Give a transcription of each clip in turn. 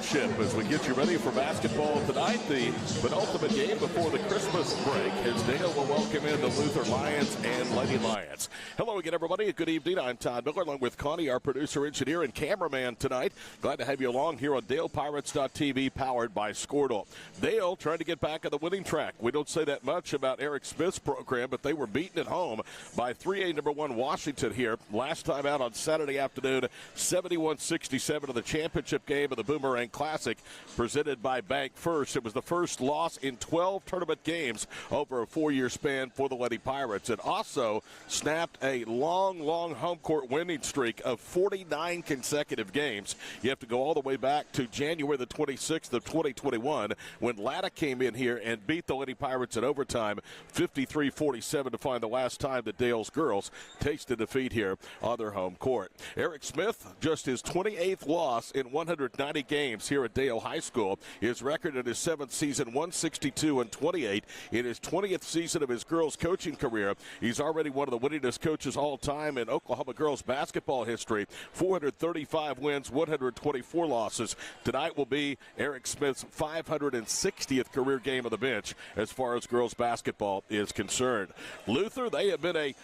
Championship as we get you ready for basketball tonight. The penultimate game before the Christmas break as Dale will welcome in the Luther Lions and Lady Lions. Hello again, everybody. Good evening. I'm Todd Miller along with Connie, our producer, engineer, and cameraman tonight. Glad to have you along here on DalePirates.tv, powered by Squirtle. Dale trying to get back on the winning track. We don't say that much about Eric Smith's program, but they were beaten at home by 3A number 1 Washington here. Last time out on Saturday afternoon, 71-67 of the championship game of the Boomerang Classic presented by Bank First. It was the first loss in 12 tournament games over a 4-year span for the Lady Pirates. It also snapped a long home court winning streak of 49 consecutive games. You have to go all the way back to January the 26th of 2021 when Latta came in here and beat the Lady Pirates in overtime 53-47 to find the last time that Dale's girls tasted defeat here on their home court. Eric Smith, just his 28th loss in 190 games here at Dale High School. His record in his 7th season, 162-28. In his 20th season of his girls' coaching career, he's already one of the winningest coaches all time in Oklahoma girls basketball history. 435 wins, 124 losses. Tonight will be Eric Smith's 560th career game of the bench as far as girls basketball is concerned. Luther, they have been a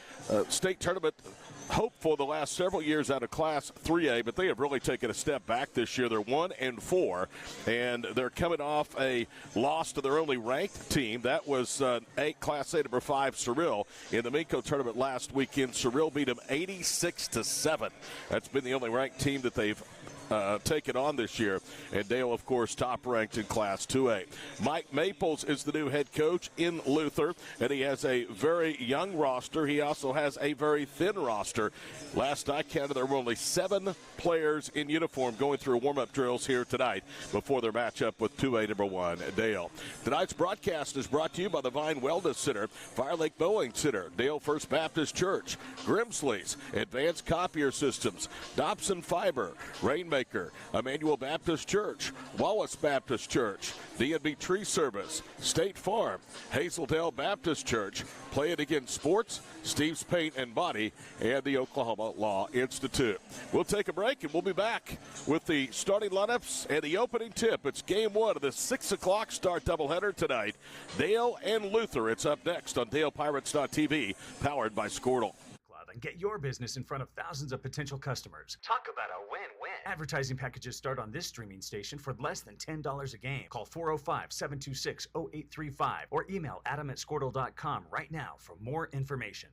state tournament hopeful the last several years out of Class 3A, but they have really taken a step back this year. They're 1-4, and they're coming off a loss to their only ranked team. That was Class A number 5 Cyril in the Minco tournament last weekend. Cyril beat them 86-7. That's been the only ranked team that they've taken on this year. And Dale, of course, top ranked in Class 2A. Mike Maples is the new head coach in Luther, and he has a very young roster. He also has a very thin roster. Last I counted, there were only 7 players in uniform going through warm-up drills here tonight before their matchup with 2A number 1 Dale. Tonight's broadcast is brought to you by the Vine Wellness Center, Fire Lake Mowing Center, Dale First Baptist Church, Grimsley's, Advanced Copier Systems, Dobson Fiber, Rainmaker, Emmanuel Baptist Church, Wallace Baptist Church, D&B Tree Service, State Farm, Hazeldale Baptist Church, Play It Again Sports, Steve's Paint and Body, and the Oklahoma Law Institute. We'll take a break, and we'll be back with the starting lineups and the opening tip. It's game 1 of the 6 o'clock start doubleheader tonight. Dale and Luther. It's up next on DalePirates.tv, powered by Squirtle. And get your business in front of thousands of potential customers. Talk about a win-win. Advertising packages start on this streaming station for less than $10 a game. Call 405-726-0835 or email adam@squirtle.com right now for more information.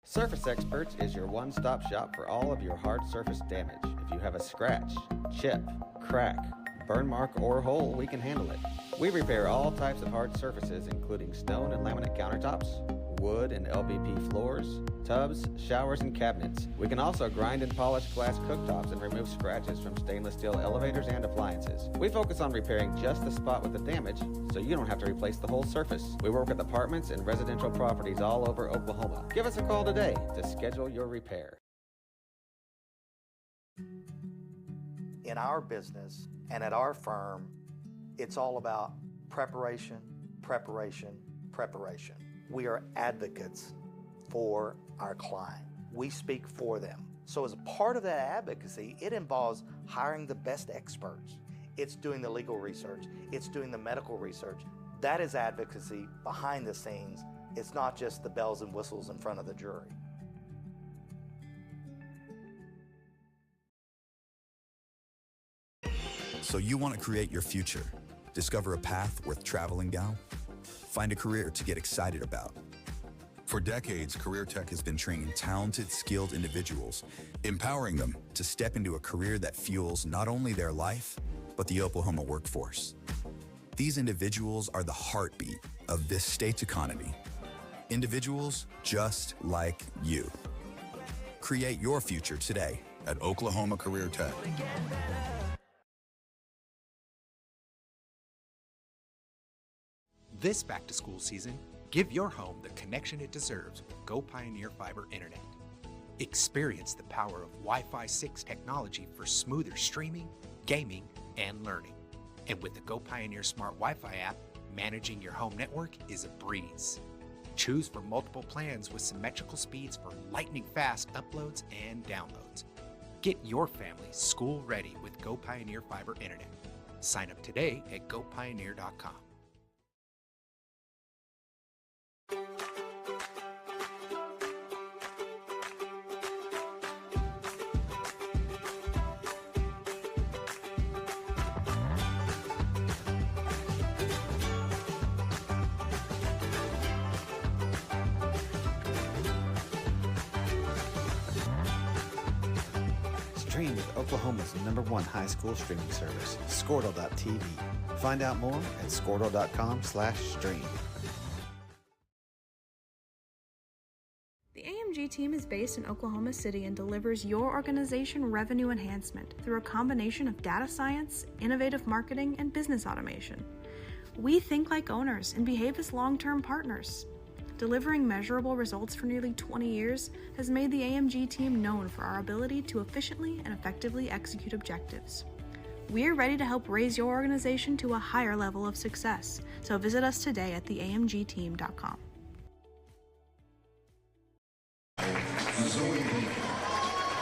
Surface Experts is your one-stop shop for all of your hard surface damage. If you have a scratch, chip, crack, burn mark, or hole, we can handle it. We repair all types of hard surfaces, including stone and laminate countertops, wood and LVP floors, tubs, showers, and cabinets. We can also grind and polish glass cooktops and remove scratches from stainless steel elevators and appliances. We focus on repairing just the spot with the damage, so you don't have to replace the whole surface. We work with apartments and residential properties all over Oklahoma. Give us a call today to schedule your repair. In our business and at our firm, it's all about preparation, preparation, preparation. We are advocates for our client. We speak for them. So as a part of that advocacy, it involves hiring the best experts. It's doing the legal research. It's doing the medical research. That is advocacy behind the scenes. It's not just the bells and whistles in front of the jury. So you want to create your future, discover a path worth traveling down, find a career to get excited about. For decades, Career Tech has been training talented, skilled individuals, empowering them to step into a career that fuels not only their life, but the Oklahoma workforce. These individuals are the heartbeat of this state's economy. Individuals just like you. Create your future today at Oklahoma Career Tech. This back-to-school season, give your home the connection it deserves with Go Pioneer Fiber Internet. Experience the power of Wi-Fi 6 technology for smoother streaming, gaming, and learning. And with the Go Pioneer Smart Wi-Fi app, managing your home network is a breeze. Choose from multiple plans with symmetrical speeds for lightning-fast uploads and downloads. Get your family school-ready with Go Pioneer Fiber Internet. Sign up today at gopioneer.com. Stream with Oklahoma's #1 high school streaming service, Squirtle.tv. Find out more at squirtle.com/stream. The AMG team is based in Oklahoma City and delivers your organization revenue enhancement through a combination of data science, innovative marketing, and business automation. We think like owners and behave as long-term partners. Delivering measurable results for nearly 20 years has made the AMG team known for our ability to efficiently and effectively execute objectives. We're ready to help raise your organization to a higher level of success, so visit us today at theamgteam.com.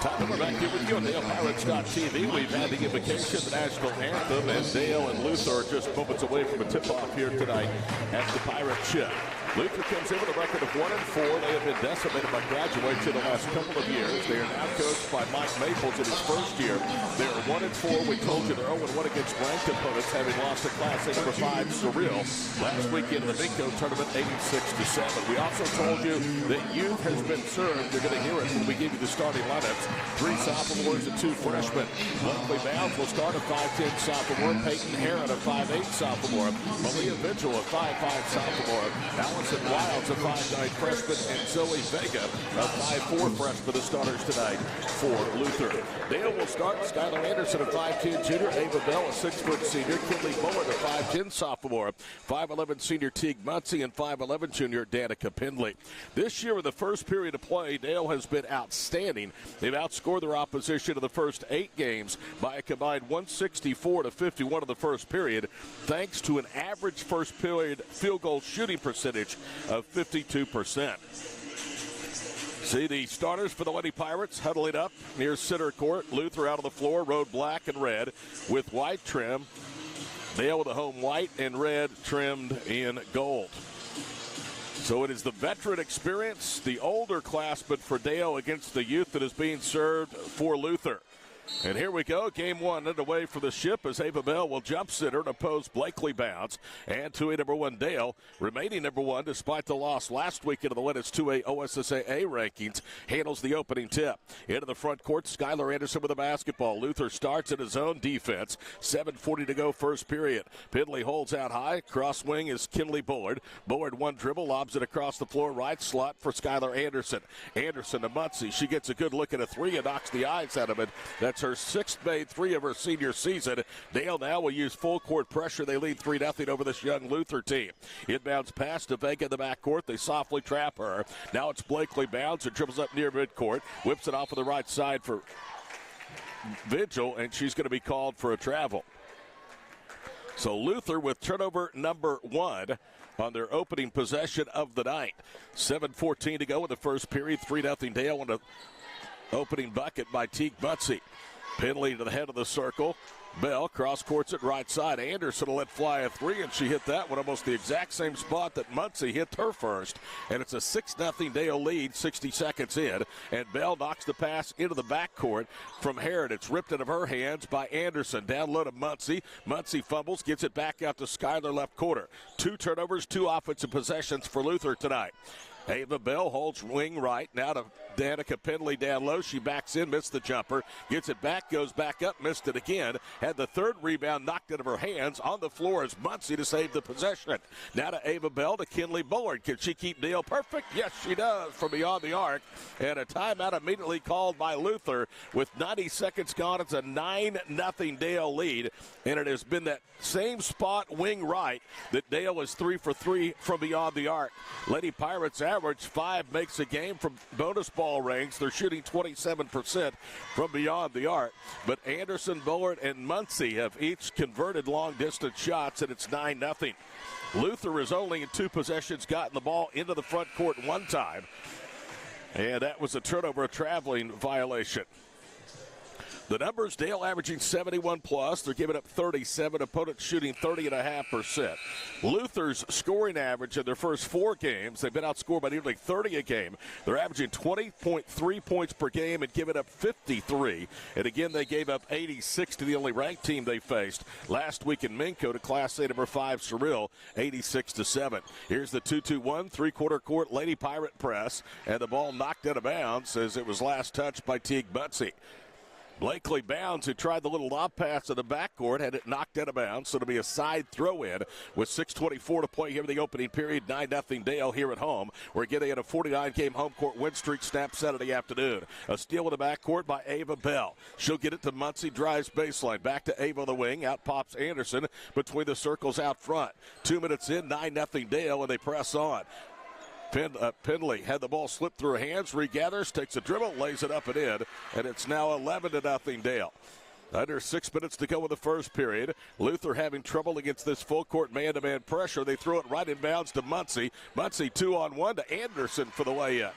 Time to back here with you on DalePirates.tv. We've had the invocation of the national anthem, and Dale and Luther are just moments away from a tip-off here tonight at the Pirate Ship. Luther comes in with a record of 1-4. They have been decimated by graduation the last couple of years. They are now coached by Mike Maples in his first year. They are 1-4. We told you they're 0-1 against ranked opponents, having lost to Class A number 5 Surreal last weekend in the Vinco tournament, 86-7. We also told you that youth has been served. You're going to hear it when we give you the starting lineups. 3 sophomores and 2 freshmen. Blakely Bounds will start a 5'10 sophomore. Peyton Heron, a 5'8 sophomore. Malia Vigil, a 5'5 sophomore. Allison Wilds, a 5'9 freshman. And Zoe Vega, a 5'4 freshman, the starters tonight for Luther. Dale will start. Skylar Anderson, a 5'10 junior. Ava Bell, a 6' senior. Kinley Bullard, a 5'10 sophomore. 5'11 senior Teague Muncie, and 5'11 junior Danica Pendley. This year in the first period of play, Dale has been outstanding. They've outscored their opposition in the first 8 games by a combined 164-51 in the first period, thanks to an average first period field goal shooting percentage of 52%. See the starters for the Lady Pirates huddling up near center court. Luther out on the floor, rode black and red with white trim. Dale with the home white and red trimmed in gold. So it is the veteran experience, the older class, but for Dale against the youth that is being served for Luther. And here we go, game 1 underway for the Ship as Ava Bell will jump center and oppose Blakely Bounds. And 2A number 1 Dale, remaining number 1 despite the loss last weekend of the Lennox 2A OSSAA rankings, handles the opening tip. Into the front court, Skylar Anderson with the basketball. Luther starts in his own defense. 7:40 to go first period. Pendley holds out high. Cross wing is Kinley Bullard. Bullard one dribble, lobs it across the floor, right slot for Skylar Anderson. Anderson to Muncie. She gets a good look at a 3 and knocks the eyes out of it. That's her 6th made 3 of her senior season. Dale now will use full court pressure. They lead 3-0 over this young Luther team. Inbounds pass to Vega in the backcourt. They softly trap her. Now it's Blakely Bounds who dribbles up near midcourt. Whips it off of the right side for Vigil, and she's going to be called for a travel. So Luther with turnover number 1 on their opening possession of the night. 7:14 to go in the first period. 3-0 Dale on an opening bucket by Teague Muncie. Pendley to the head of the circle. Bell cross courts it right side. Anderson will let fly a 3, and she hit that one almost the exact same spot that Muncie hit her first. And it's a 6-0 Dale lead, 60 seconds in. And Bell knocks the pass into the backcourt from Herod. It's ripped out of her hands by Anderson. Down low to Muncie. Muncie fumbles, gets it back out to Skylar left quarter. 2 turnovers, 2 offensive possessions for Luther tonight. Ava Bell holds wing right. Now to Danica Penley down low. She backs in, missed the jumper. Gets it back, goes back up, missed it again. Had the third rebound knocked out of her hands. On the floor is Muncie to save the possession. Now to Ava Bell to Kinley Bullard. Can she keep Dale perfect? Yes, she does from beyond the arc. And a timeout immediately called by Luther. With 90 seconds gone, it's a 9-0 Dale lead. And it has been that same spot wing right that Dale is 3 for 3 from beyond the arc. Lady Pirates average 5 makes a game from bonus ball range. They're shooting 27% from beyond the arc. But Anderson, Bullard, and Muncie have each converted long-distance shots, and it's 9-0. Luther has only in 2 possessions gotten the ball into the front court one time. And that was a turnover, a traveling violation. The numbers, Dale averaging 71 plus. They're giving up 37. Opponents shooting 30.5%. Luther's scoring average in their first 4 games, they've been outscored by nearly 30 a game. They're averaging 20.3 points per game and giving up 53. And again, they gave up 86 to the only ranked team they faced last week in Minco to Class A number 5 Cyril, 86-7. Here's the 2-2-1 3-quarter court Lady Pirate press, and the ball knocked out of bounds as it was last touched by Teague Butsey. Blakely Bounds, who tried the little lob pass in the backcourt, had it knocked out of bounds, so it'll be a side throw-in with 6:24 to play here in the opening period. 9-0 Dale here at home. We're getting at a 49-game home court win streak snap Saturday afternoon. A steal in the backcourt by Ava Bell. She'll get it to Muncie, drives baseline. Back to Ava on the wing. Out pops Anderson between the circles out front. 2 minutes in, 9-0 Dale, and they press on. Penley had the ball slip through her hands, regathers, takes a dribble, lays it up and in, and it's now 11-0 Dale. Under 6 minutes to go in the first period. Luther having trouble against this full court man-to-man pressure. They throw it right in bounds to Muncie. Muncie 2-on-1 to Anderson for the lay-in.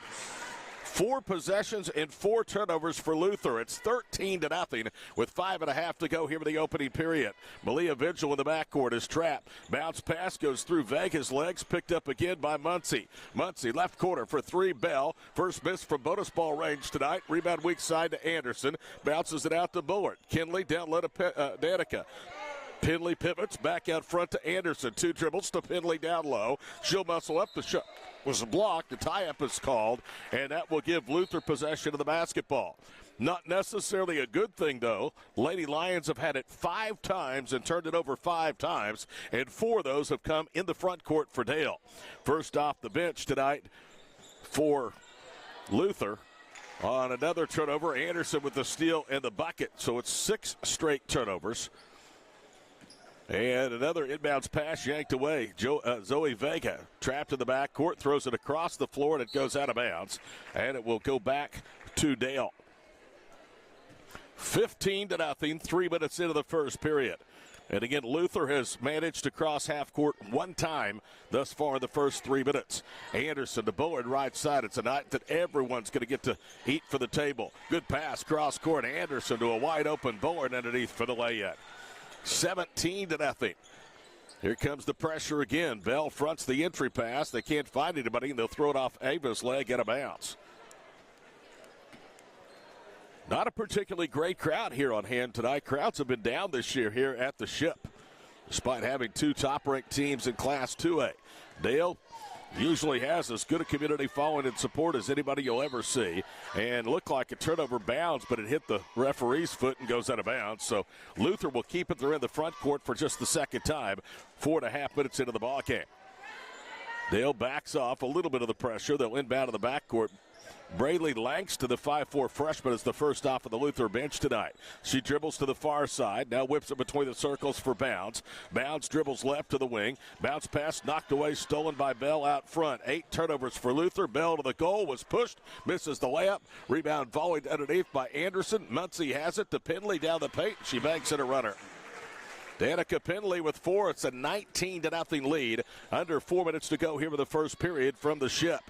4 possessions and 4 turnovers for Luther. It's 13-0 with 5.5 to go here in the opening period. Malia Vigil in the backcourt is trapped. Bounce pass goes through Vega's legs, picked up again by Muncie. Muncie left corner for 3, Bell. First miss from bonus ball range tonight. Rebound weak side to Anderson. Bounces it out to Bullard. Kinley down low to Danica. Penley pivots back out front to Anderson. 2 dribbles to Penley down low. She'll muscle up. The shot was blocked. The tie-up is called, and that will give Luther possession of the basketball. Not necessarily a good thing, though. Lady Lions have had it 5 times and turned it over 5 times, and 4 of those have come in the front court for Dale. First off the bench tonight for Luther. On another turnover, Anderson with the steal and the bucket, so it's 6 straight turnovers. And another inbounds pass yanked away. Zoe Vega trapped in the backcourt, throws it across the floor, and it goes out of bounds. And it will go back to Dale. 15-0, 3 minutes into the first period. And again, Luther has managed to cross half court 1 time thus far in the first 3 minutes. Anderson to Bullard right side. It's a night that everyone's going to get to eat for the table. Good pass, cross court. Anderson to a wide open Bullard underneath for the lay-in. 17-0. Here comes the pressure again. Bell fronts the entry pass. They can't find anybody, and they'll throw it off Ava's leg out of bounds. Not a particularly great crowd here on hand tonight. Crowds have been down this year here at the Ship, despite having 2 top-ranked teams in Class 2A. Dale usually has as good a community following and support as anybody you'll ever see. And looked like a turnover bounds, but it hit the referee's foot and goes out of bounds. So Luther will keep it. They're in the front court for just the second time. 4.5 minutes into the ball game. Dale backs off a little bit of the pressure. They'll inbound to the backcourt. Brayley Langston, the 5'4 freshman, is the first off of the Luther bench tonight. She dribbles to the far side, now whips it between the circles for Bounds. Bounds dribbles left to the wing. Bounce pass knocked away, stolen by Bell out front. 8 turnovers for Luther. Bell to the goal, was pushed, misses the layup. Rebound volleyed underneath by Anderson. Muncie has it to Penley down the paint. She banks it a runner. Danica Penley with 4. It's a 19-0 lead. Under 4 minutes to go here in the first period from the Ship.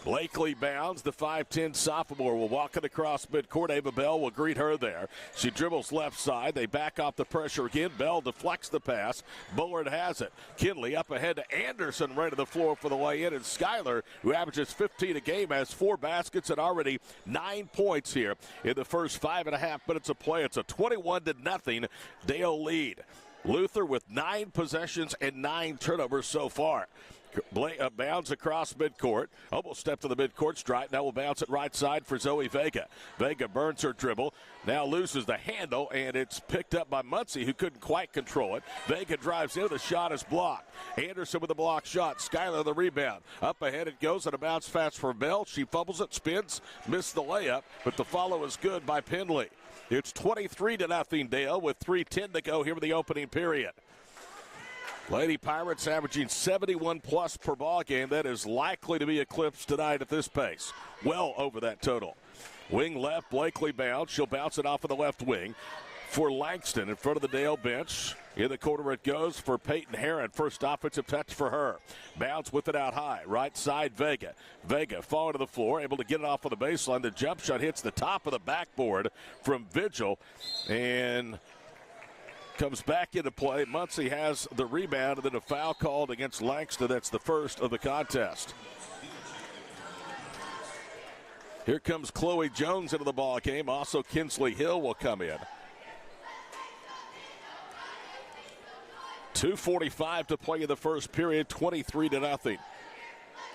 Blakely Bounds, the 5'10 sophomore, will walk it across midcourt. Ava Bell will greet her there. She dribbles left side. They back off the pressure again. Bell deflects the pass. Bullard has it. Kinley up ahead to Anderson, right to the floor for the lay-in. And Schuyler, who averages 15 a game, has 4 baskets and already 9 points here in the first 5.5 minutes of play. It's a 21-0 Dale lead. Luther with 9 possessions and 9 turnovers so far. Bounds across midcourt. Almost stepped to the midcourt strike. Now will bounce it right side for Zoe Vega. Vega burns her dribble. Now loses the handle, and it's picked up by Muncie, who couldn't quite control it. Vega drives in. The shot is blocked. Anderson with the block shot. Skyler the rebound. Up ahead it goes, and a bounce pass for Bell. She fumbles it, spins, missed the layup, but the follow is good by Pendley. It's 23-0 Dale with 3:10 to go here in the opening period. Lady Pirates averaging 71-plus per ball game. That is likely to be eclipsed tonight at this pace. Well over that total. Wing left, Blakely bounce. She'll bounce it off of the left wing for Langston in front of the Dale bench. In the corner it goes for Peyton Herron. First offensive touch for her. Bounce with it out high. Right side, Vega. Vega falling to the floor, able to get it off of the baseline. The jump shot hits the top of the backboard from Vigil. And comes back into play. Muncie has the rebound, and then a foul called against Langston. That's the first of the contest. Here comes Chloe Jones into the ball game. Also, Kinsley Hill will come in. 2:45 to play in the first period, 23-0.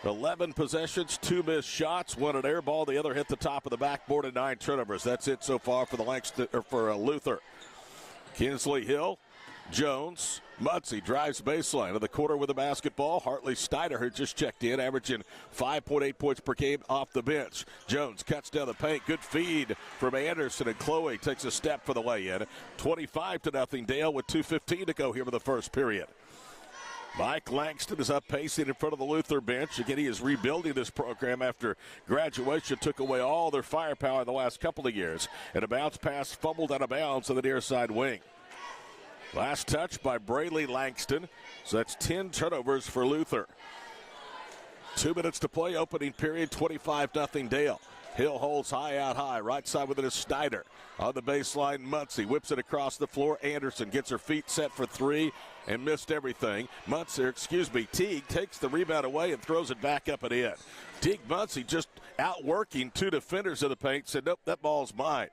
11 possessions, 2 missed shots, 1 an air ball, the other hit the top of the backboard, and 9 turnovers. That's it so far for Luther. Kinsley Hill, Jones, Muncie drives baseline to the quarter with the basketball. Hartley Steiner, who just checked in, averaging 5.8 points per game off the bench. Jones cuts down the paint. Good feed from Anderson, and Chloe takes a step for the lay-in. 25-0 Dale with 2:15 to go here in the first period. Mike Langston is up pacing in front of the Luther bench. Again, he is rebuilding this program after graduation took away all their firepower in the last couple of years. And a bounce pass fumbled out of bounds on the near side wing. Last touch by Braylee Langston. So that's 10 turnovers for Luther. 2 minutes to play, opening period, 25-0 Dale. Hill holds high out high. Right side with it is Snyder. On the baseline, Muncie whips it across the floor. Anderson gets her feet set for 3 and missed everything. Teague takes the rebound away and throws it back up and in. Teague Muncie just outworking 2 defenders in the paint. Said, nope, that ball's mine.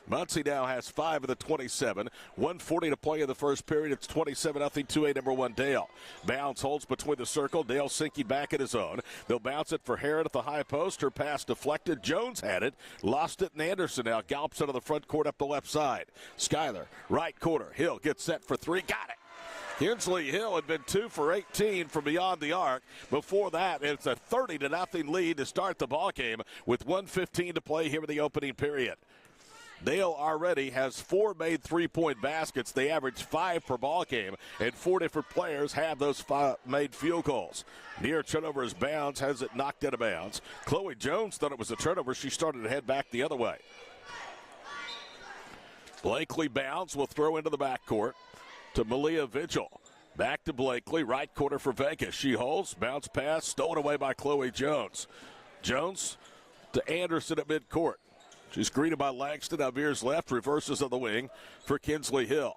Muncie now has 5 of the 27. 1:40 to play in the first period. It's 27-0, 2A number 1 Dale. Bounce holds between the circle. Dale sinking back at his own. They'll bounce it for Herron at the high post. Her pass deflected. Jones had it. Lost it, and Anderson now gallops into the front court up the left side. Skyler, right corner. Hill gets set for 3. Got it. Kinsley Hill had been 2 for 18 from beyond the arc. Before that, it's a 30-0 lead to start the ball game with 1:15 to play here in the opening period. Dale already has 4 made 3-point baskets. They average 5 per ball game, and 4 different players have those 5 made field goals. Near turnover is Bounds, has it knocked out of bounds. Chloe Jones thought it was a turnover. She started to head back the other way. Blakely Bounds will throw into the backcourt to Malia Vigil. Back to Blakely, right corner for Vegas. She holds, bounce pass, stolen away by Chloe Jones. Jones to Anderson at midcourt. She's greeted by Langston. Now veers left, reverses on the wing for Kinsley Hill.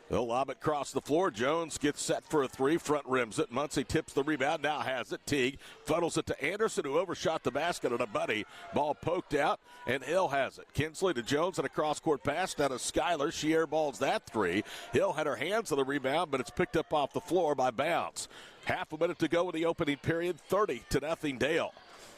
They'll lob it across the floor. Jones gets set for a 3, front rims it. Muncie tips the rebound, now has it. Teague funnels it to Anderson, who overshot the basket on a buddy. Ball poked out, and Hill has it. Kinsley to Jones and a cross-court pass down to Skyler. She airballs that 3. Hill had her hands on the rebound, but it's picked up off the floor by Bounds. Half a minute to go in the opening period, 30-0 Dale.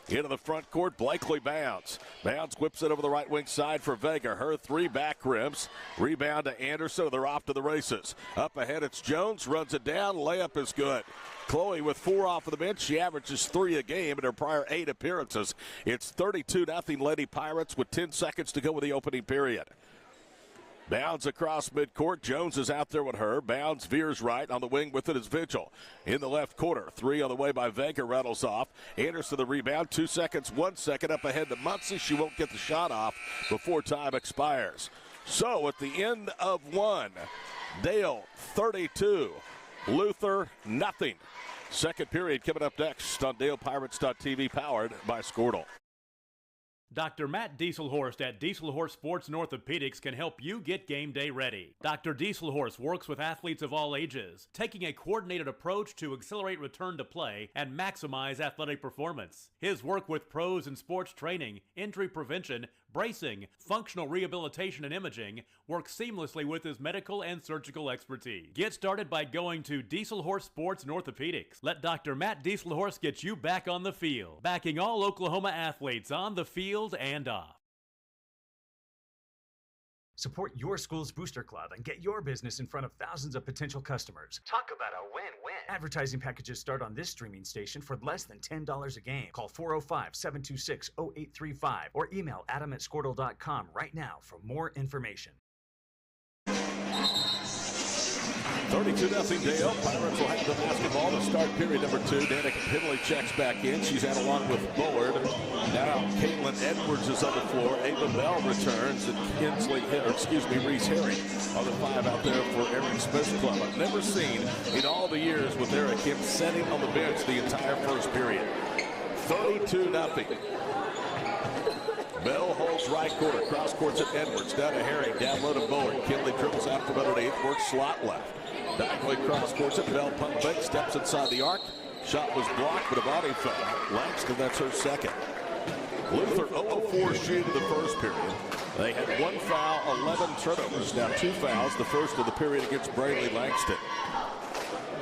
Into the front court, Blakely Bounds. Bounds whips it over the right wing side for Vega. Her 3 back rims. Rebound to Anderson. They're off to the races. Up ahead, it's Jones. Runs it down. Layup is good. Chloe with 4 off of the bench. She averages 3 a game in her prior 8 appearances. It's 32-0 Lady Pirates with 10 seconds to go with the opening period. Bounds across midcourt. Jones is out there with her. Bounds veers right. On the wing with it is Vigil. In the left corner. 3 on the way by Vega. Rattles off. Anderson the rebound. 2 seconds, 1 second up ahead to Muncie. She won't get the shot off before time expires. So at the end of 1, Dale 32, Luther nothing. Second period coming up next on DalePirates.tv, powered by Squirtle. Dr. Matt Dieselhorst at Dieselhorst Sports and Orthopedics can help you get game day ready. Dr. Dieselhorst works with athletes of all ages, taking a coordinated approach to accelerate return to play and maximize athletic performance. His work with pros in sports training, injury prevention, bracing, functional rehabilitation, and imaging work seamlessly with his medical and surgical expertise. Get started by going to Dieselhorse Sports and Orthopedics. Let Dr. Matt Dieselhorse get you back on the field, backing all Oklahoma athletes on the field and off. Support your school's booster club and get your business in front of thousands of potential customers. Talk about a win-win. Advertising packages start on this streaming station for less than $10 a game. Call 405-726-0835 or email adam@squirtle.com right now for more information. 32-0 Dale. Pirates will have the basketball to start period number 2. Danica Pinley checks back in. She's out along with Bullard. Now Caitlin Edwards is on the floor. Ava Bell returns, and Reese Herring on the 5 out there for Eric Smith's club. I've never seen in all the years with Eric him sitting on the bench the entire first period. 32-0. Bell holds right quarter. Cross courts at Edwards. Down to Herring. Down low to Bullard. Kinley dribbles out from underneath. Works slot left. Diagonally cross courts at Bell. Pump fake. Steps inside the arc. Shot was blocked, but a body foul. Langston, that's her second. Luther 0-4 shooting the first period. They had 1 foul, 11 turnovers. Now 2 fouls. The first of the period against Brayley Langston.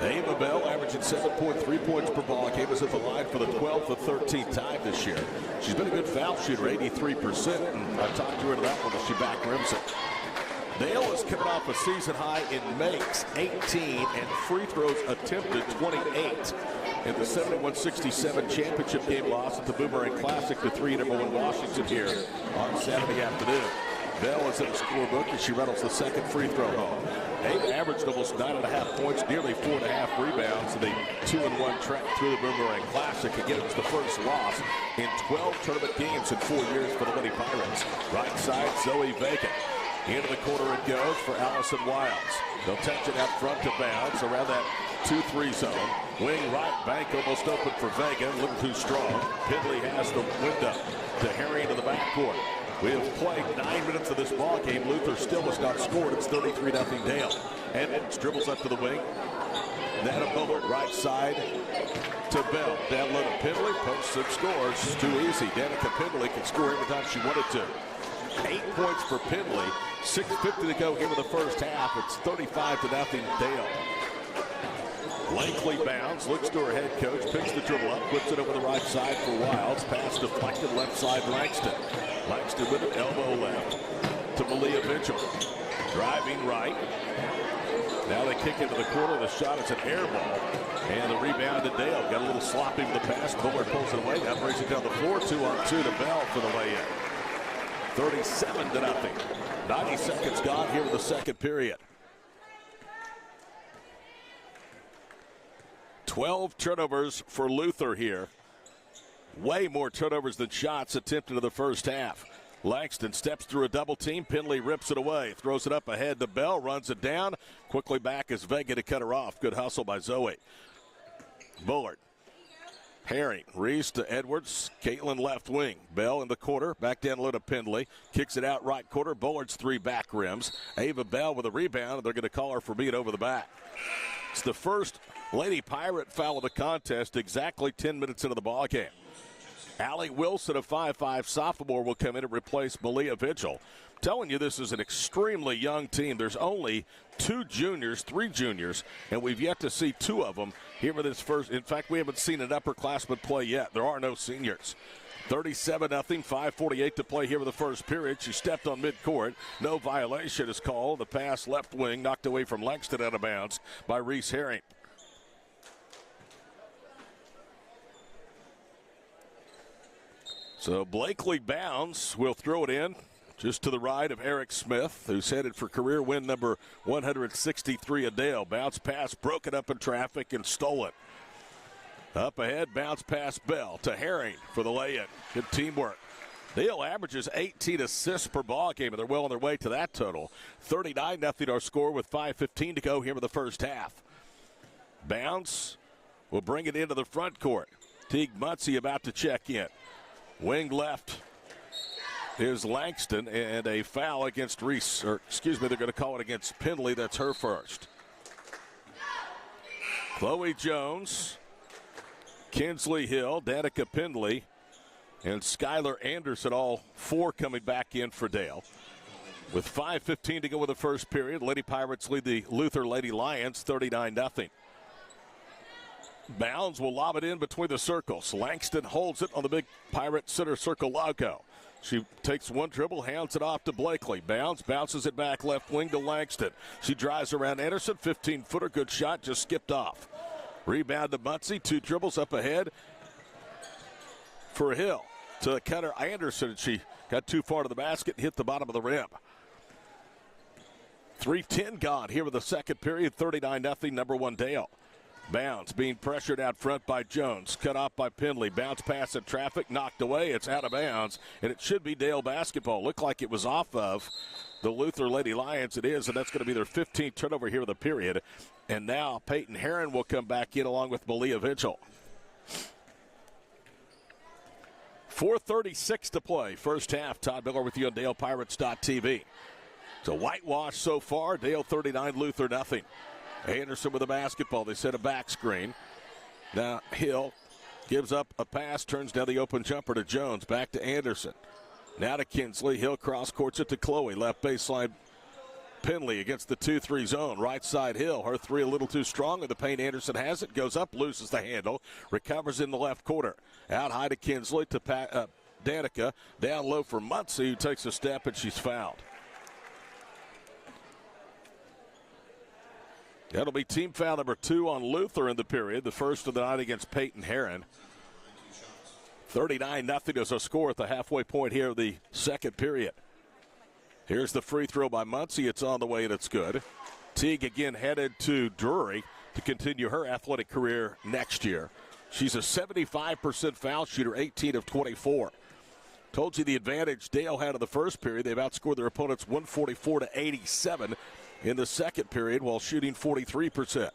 Ava Bell averaging 7.3 points per ball game, is at the line for the 12th or 13th time this year. She's been a good foul shooter, 83%, and I talked to her to that one as she back rims it. Dale is coming off a season high in makes, 18, and free throws attempted, 28. In the 71-67 championship game loss at the Boomerang Classic to 3 number 1 Washington here on Saturday afternoon. Bell is in the scorebook as she rattles the second free throw home. Ava averaged almost 9.5 points, nearly 4.5 rebounds in the 2-1 track through the Boomerang Classic. Again, it was the first loss in 12 tournament games in 4 years for the Lady Pirates. Right side, Zoe Vega. Into the corner it goes for Allison Wiles. They'll touch it out front to bounds around that 2-3 zone. Wing right bank almost open for Vega. Looking too strong. Pidley has the window to Herring to the backcourt. We have played 9 minutes of this ball game. Luther still has not scored. It's 33-0 Dale. Edmonds dribbles up to the wing. Now to Bullard, right side to Bell. Down low to Pidley. Posts and scores. Too easy. Danica Pidley can score every time she wanted to. 8 points for Pidley. 6:50 to go here in the first half. It's 35-0 Dale. Lankley bounds, looks to her head coach, picks the dribble up, puts it over the right side for Wiles. Pass deflected left side Langston. Langston with an elbow left to Malia Mitchell. Driving right. Now they kick into the corner. The shot is an air ball. And the rebound to Dale. Got a little sloppy with the pass. Bullard pulls it away. Now brings it down the floor. 2-on-2 to Bell for the lay-in. 37-0. 90 seconds gone here in the second period. 12 turnovers for Luther here. Way more turnovers than shots attempted in the first half. Langston steps through a double team. Pinley rips it away. Throws it up ahead to Bell. Runs it down. Quickly back is Vega to cut her off. Good hustle by Zoe. Bullard. Herring. Reese to Edwards. Caitlin left wing. Bell in the corner. Back down low to Pinley. Kicks it out right quarter. Bullard's 3 back rims. Ava Bell with a rebound. They're going to call her for being over the back. It's the first Lady Pirate foul of the contest exactly 10 minutes into the ball game. Allie Wilson, a 5'5 sophomore, will come in and replace Malia Vigil. I'm telling you, this is an extremely young team. There's only 3 juniors, and we've yet to see 2 of them here in this first. In fact, we haven't seen an upperclassman play yet. There are no seniors. 37-0, 5:48 to play here in the first period. She stepped on midcourt. No violation is called. The pass left wing knocked away from Langston out of bounds by Reese Herring. So Blakely bounds, will throw it in just to the right of Eric Smith, who's headed for career win number 163 a Dale. Bounce pass broken up in traffic and stolen. Up ahead, bounce pass Bell to Herring for the lay-in. Good teamwork. Dale averages 18 assists per ball game, and they're well on their way to that total. 39-0 our score with 5:15 to go here in the first half. Bounce will bring it into the front court. Teague Muncie about to check in. Wing left is Langston, and a foul against Reese. They're going to call it against Pinley. That's her first. Chloe Jones, Kinsley Hill, Danica Pinley, and Skylar Anderson, all four coming back in for Dale. With 5:15 to go in the first period, Lady Pirates lead the Luther Lady Lions 39-0. Bounds will lob it in between the circles. Langston holds it on the big Pirate center circle logo. She takes one dribble, hands it off to Blakely. Bounds, bounces it back left wing to Langston. She drives around Anderson, 15-footer, good shot, just skipped off. Rebound to Muncie, two dribbles up ahead for Hill. To the cutter, Anderson. She got too far to the basket and hit the bottom of the rim. 3:10 gone here with the second period, 39-0, number one Dale. Bounds being pressured out front by Jones. Cut off by Penley. Bounce pass in traffic. Knocked away. It's out of bounds. And it should be Dale basketball. Looked like it was off of the Luther Lady Lions. It is, and that's going to be their 15th turnover here in the period. And now Peyton Herron will come back in along with Malia Vigil. 4:36 to play. First half. Todd Miller with you on DalePirates.tv. It's a whitewash so far. Dale 39, Luther nothing. Anderson with the basketball. They set a back screen. Now Hill gives up a pass, turns down the open jumper to Jones. Back to Anderson. Now to Kinsley. Hill cross courts it to Chloe. Left baseline Penley against the 2-3 zone. Right side Hill. Her three a little too strong in the paint. Anderson has it. Goes up, loses the handle. Recovers in the left corner. Out high to Kinsley to Danica. Down low for Muncie, who takes a step and she's fouled. That'll be team foul number 2 on Luther in the period. The first of the night against Peyton Herron. 39-0 is a score at the halfway point here of the second period. Here's the free throw by Muncie. It's on the way and it's good. Teague again headed to Drury to continue her athletic career next year. She's a 75% foul shooter, 18 of 24. Told you the advantage Dale had in the first period. They've outscored their opponents 144-87 in the second period while shooting 43%.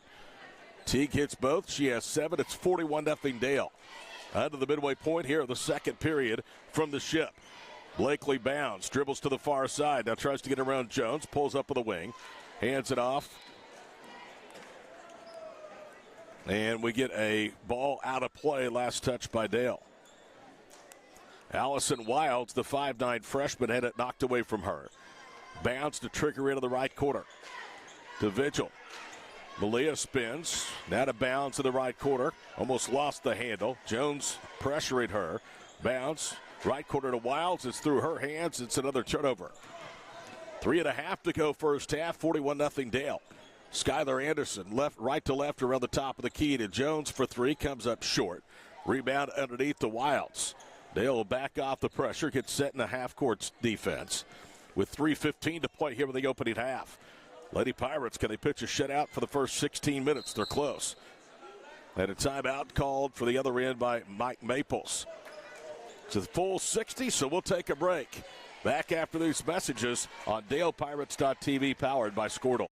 Teague hits both. She has 7. It's 41-0 Dale. Under the midway point here of the second period from the Ship. Blakely bounds, dribbles to the far side. Now tries to get around Jones, pulls up with the wing, hands it off. And we get a ball out of play, last touch by Dale. Allison Wilds, the 5'9 freshman, had it knocked away from her. Bounce to trigger into the right corner. To Vigil. Malia spins. Now to bounce to the right corner. Almost lost the handle. Jones pressuring her. Bounce. Right corner to Wilds. It's through her hands. It's another turnover. 3.5 to go first half. 41-0 Dale. Skylar Anderson, right to left around the top of the key to Jones for three. Comes up short. Rebound underneath to Wilds. Dale will back off the pressure. Gets set in a half-court defense. With 3:15 to play here in the opening half. Lady Pirates, can they pitch a shutout for the first 16 minutes? They're close. And a timeout called for the other end by Mike Maples. It's a full 60, so we'll take a break. Back after these messages on DalePirates.tv, powered by Squirtle.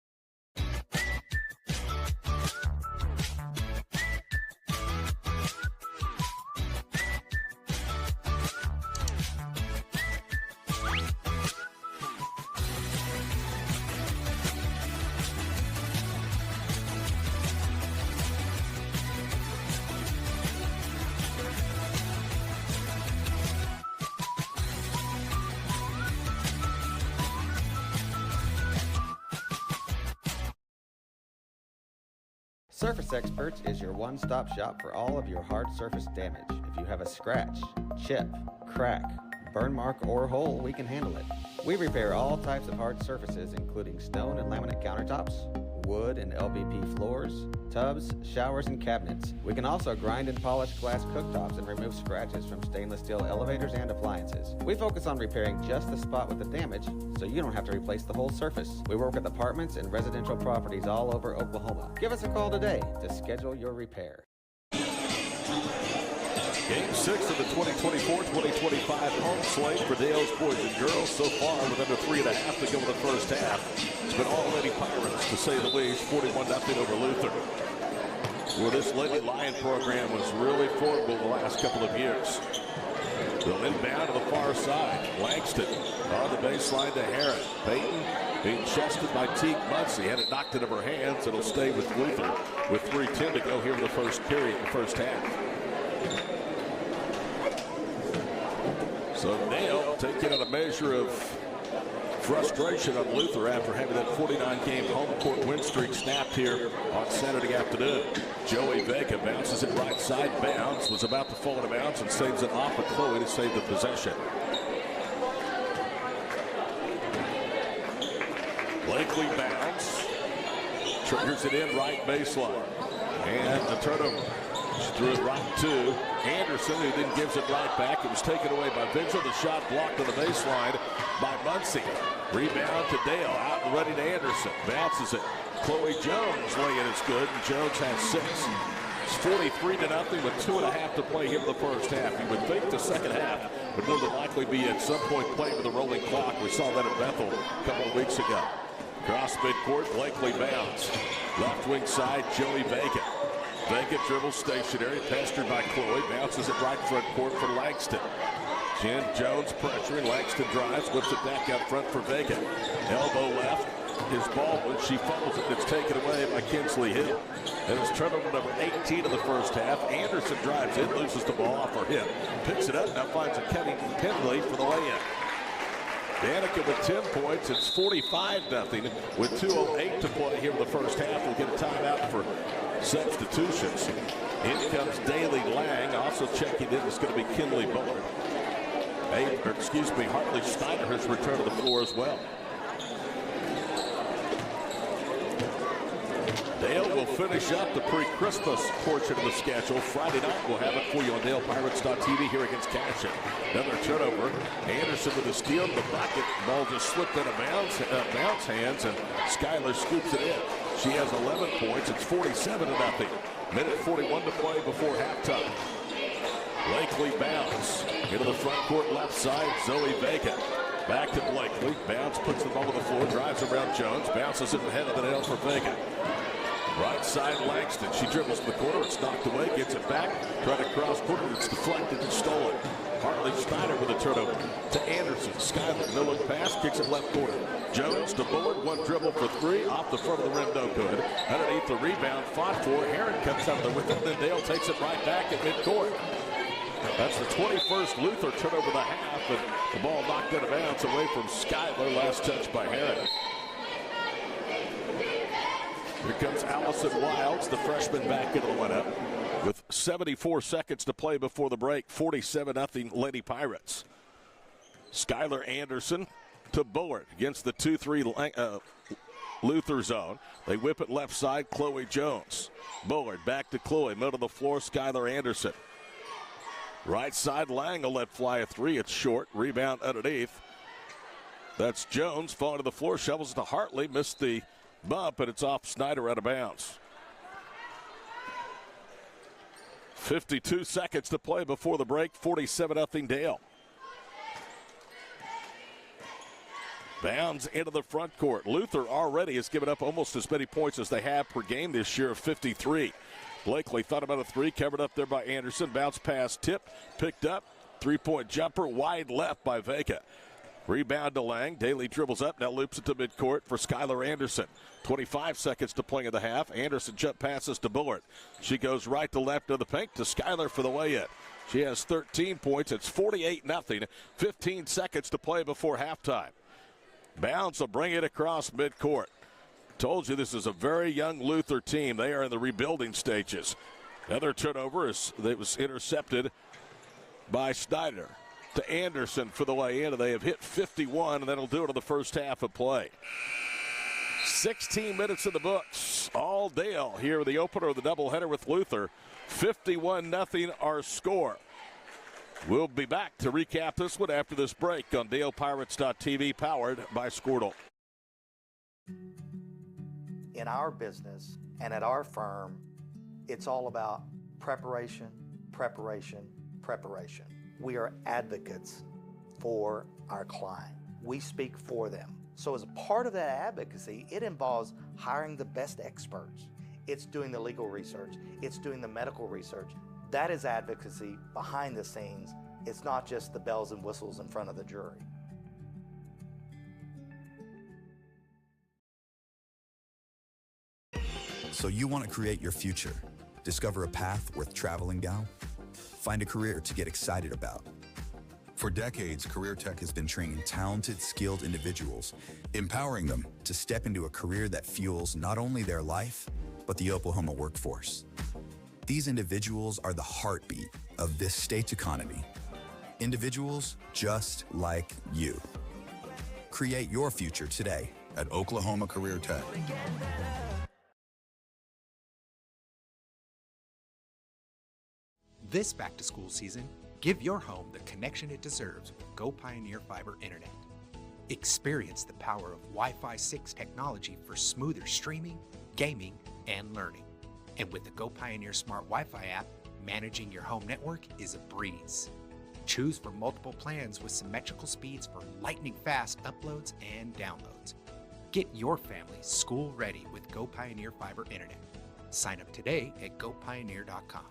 Surface Experts is your one-stop shop for all of your hard surface damage. If you have a scratch, chip, crack, burn mark, or hole, we can handle it. We repair all types of hard surfaces, including stone and laminate countertops, wood and LVP floors, tubs, showers, and cabinets. We can also grind and polish glass cooktops and remove scratches from stainless steel elevators and appliances. We focus on repairing just the spot with the damage, so you don't have to replace the whole surface. We work with apartments and residential properties all over Oklahoma. Give us a call today to schedule your repair. Game 6 of the 2024-2025 home slate for Dale's boys and girls. So far, with under 3.5 to go in the first half, it's been all Lady Pirates, to say the least. 41-0 over Luther. Well, this Lady Lion program was really formidable the last couple of years. They'll inbound to the far side. Langston on the baseline to Herron. Peyton being chested by Teague Muncie. Had it knocked out of her hands. It'll stay with Luther with 3:10 to go here in the first period, the first half. So Dale taking on a measure of frustration on Luther after having that 49-game home court win streak snapped here on Saturday afternoon. Joey Vega bounces it right side. Bounce was about to fall into bounds and saves it off of Chloe to save the possession. Blakely bounce. Triggers it in right baseline. And the turnover. She threw it right to Anderson, who then gives it right back. It was taken away by Vigil. The shot blocked on the baseline by Muncie. Rebound to Dale. Out and ready to Anderson. Bounces it. Chloe Jones laying is good, and Jones has 6. It's 43-0 with 2.5 to play here in the first half. You would think the second half would more than likely be at some point played with a rolling clock. We saw that at Bethel a couple of weeks ago. Cross midcourt, Blakely bounce. Left wing side, Joey Vega. Vega dribbles stationary, pestered by Chloe. Bounces it right front court for Langston. Jen Jones pressuring. Langston drives, whips it back out front for Vega. Elbow left is Baldwin. She fumbles it. It's taken away by Kinsley Hill. And it's turnover number 18 of the first half. Anderson drives in, loses the ball off her hip. Picks it up, now finds a Kenny Pendley for the layup. Danica with 10 points. It's 45-0 with 2:08 to play here in the first half. We'll get a timeout for substitutions. In comes Daly Lang. Also checking in is going to be Kinley Bullard. Hartley Snyder has returned to the floor as well. Dale will finish up the pre-Christmas portion of the schedule. Friday night we'll have it for you on DalePirates.tv here against Cashion. Another turnover. Anderson with a steal in the bucket. Ball just slipped out of bounce hands, and Skylar scoops it in. She has 11 points. It's 47-0. Minute 41 to play before halftime. Blakely bounce into the front court left side. Zoe Vega back to Blakely. Bounce puts the ball on the floor, drives around Jones, bounces it ahead of the nail for Vega. Right side Langston. She dribbles in the corner. It's knocked away. Gets it back. Trying to cross court. It's deflected and stolen. Hartley Snyder with a turnover to Anderson. Skyler, no look pass. Kicks it left corner. Jones to Bullard. One dribble for 3. Off the front of the rim. No good. Underneath the rebound. Fought for. Heron comes out of the window. Then Dale takes it right back at midcourt. That's the 21st Luther turnover of the half. And the ball knocked out of bounds away from Skyler. Last touch by Heron. Here comes Allison Wilds, the freshman, back into the lineup with 74 seconds to play before the break. 47-0 Lady Pirates. Skylar Anderson to Bullard against the 2-3 Luther zone. They whip it left side, Chloe Jones. Bullard back to Chloe, middle of the floor, Skylar Anderson. Right side, Lang will let fly a 3. It's short. Rebound underneath. That's Jones falling to the floor, shovels it to Hartley, missed the bump, and it's off Snyder out of bounds. 52 seconds to play before the break. 47-0 Dale. Bounds into the front court. Luther already has given up almost as many points as they have per game this year of 53. Blakely thought about a 3, covered up there by Anderson. Bounce pass tip, picked up. 3-point jumper, wide left by Vega. Rebound to Lang. Daly dribbles up, now loops it to midcourt for Skylar Anderson. 25 seconds to play in the half. Anderson jump passes to Bullard. She goes right to left of the paint to Skylar for the lay-in. She has 13 points. It's 48-0. 15 seconds to play before halftime. Bounce will bring it across midcourt. Told you this is a very young Luther team. They are in the rebuilding stages. Another turnover that was intercepted by Snyder. To Anderson for the way in, and they have hit 51, and that'll do it in the first half of play. 16 minutes in the books. All Dale here in the opener of the doubleheader with Luther. 51-0 our score. We'll be back to recap this one after this break on DalePirates.tv, powered by Squirtle. In our business and at our firm, it's all about preparation, preparation, preparation. We are advocates for our client. We speak for them. So as a part of that advocacy, it involves hiring the best experts. It's doing the legal research. It's doing the medical research. That is advocacy behind the scenes. It's not just the bells and whistles in front of the jury. So you want to create your future, discover a path worth traveling down, find a career to get excited about. For decades, Career Tech has been training talented, skilled individuals, empowering them to step into a career that fuels not only their life, but the Oklahoma workforce. These individuals are the heartbeat of this state's economy. Individuals just like you. Create your future today at Oklahoma Career Tech. This back-to-school season, give your home the connection it deserves with Go Pioneer Fiber Internet. Experience the power of Wi-Fi 6 technology for smoother streaming, gaming, and learning. And with the Go Pioneer Smart Wi-Fi app, managing your home network is a breeze. Choose from multiple plans with symmetrical speeds for lightning-fast uploads and downloads. Get your family school-ready with Go Pioneer Fiber Internet. Sign up today at gopioneer.com.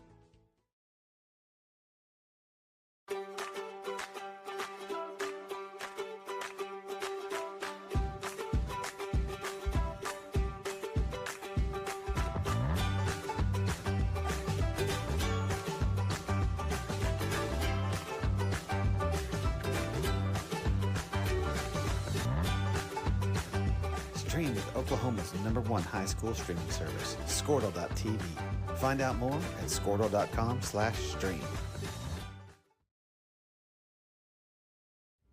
Stream with Oklahoma's #1 high school streaming service, Squirtle.tv. Find out more at squirtle.com/stream.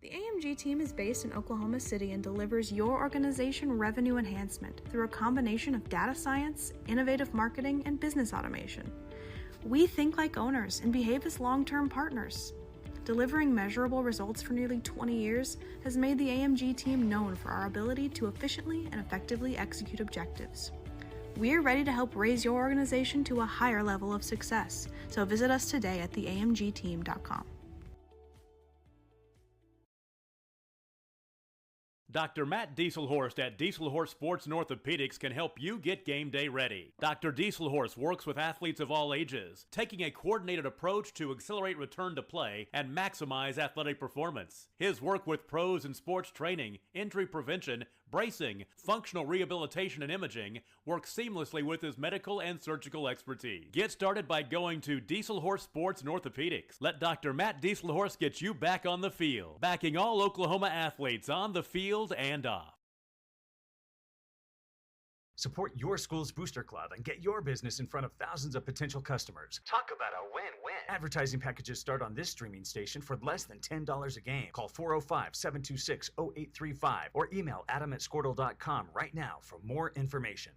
The AMG team is based in Oklahoma City and delivers your organization revenue enhancement through a combination of data science, innovative marketing, and business automation. We think like owners and behave as long-term partners. Delivering measurable results for nearly 20 years has made the AMG team known for our ability to efficiently and effectively execute objectives. We're ready to help raise your organization to a higher level of success, so visit us today at theamgteam.com. Dr. Matt Dieselhorst at Dieselhorst Sports and Orthopedics can help you get game day ready. Dr. Dieselhorst works with athletes of all ages, taking a coordinated approach to accelerate return to play and maximize athletic performance. His work with pros in sports training, injury prevention, bracing, functional rehabilitation, and imaging works seamlessly with his medical and surgical expertise. Get started by going to Dieselhorst Sports and Orthopedics. Let Dr. Matt Dieselhorst get you back on the field, backing all Oklahoma athletes on the field and off. Support your school's booster club and get your business in front of thousands of potential customers. Talk about a win-win. Advertising packages start on this streaming station for less than $10 a game. Call 405-726-0835 or email adam@squirtle.com right now for more information.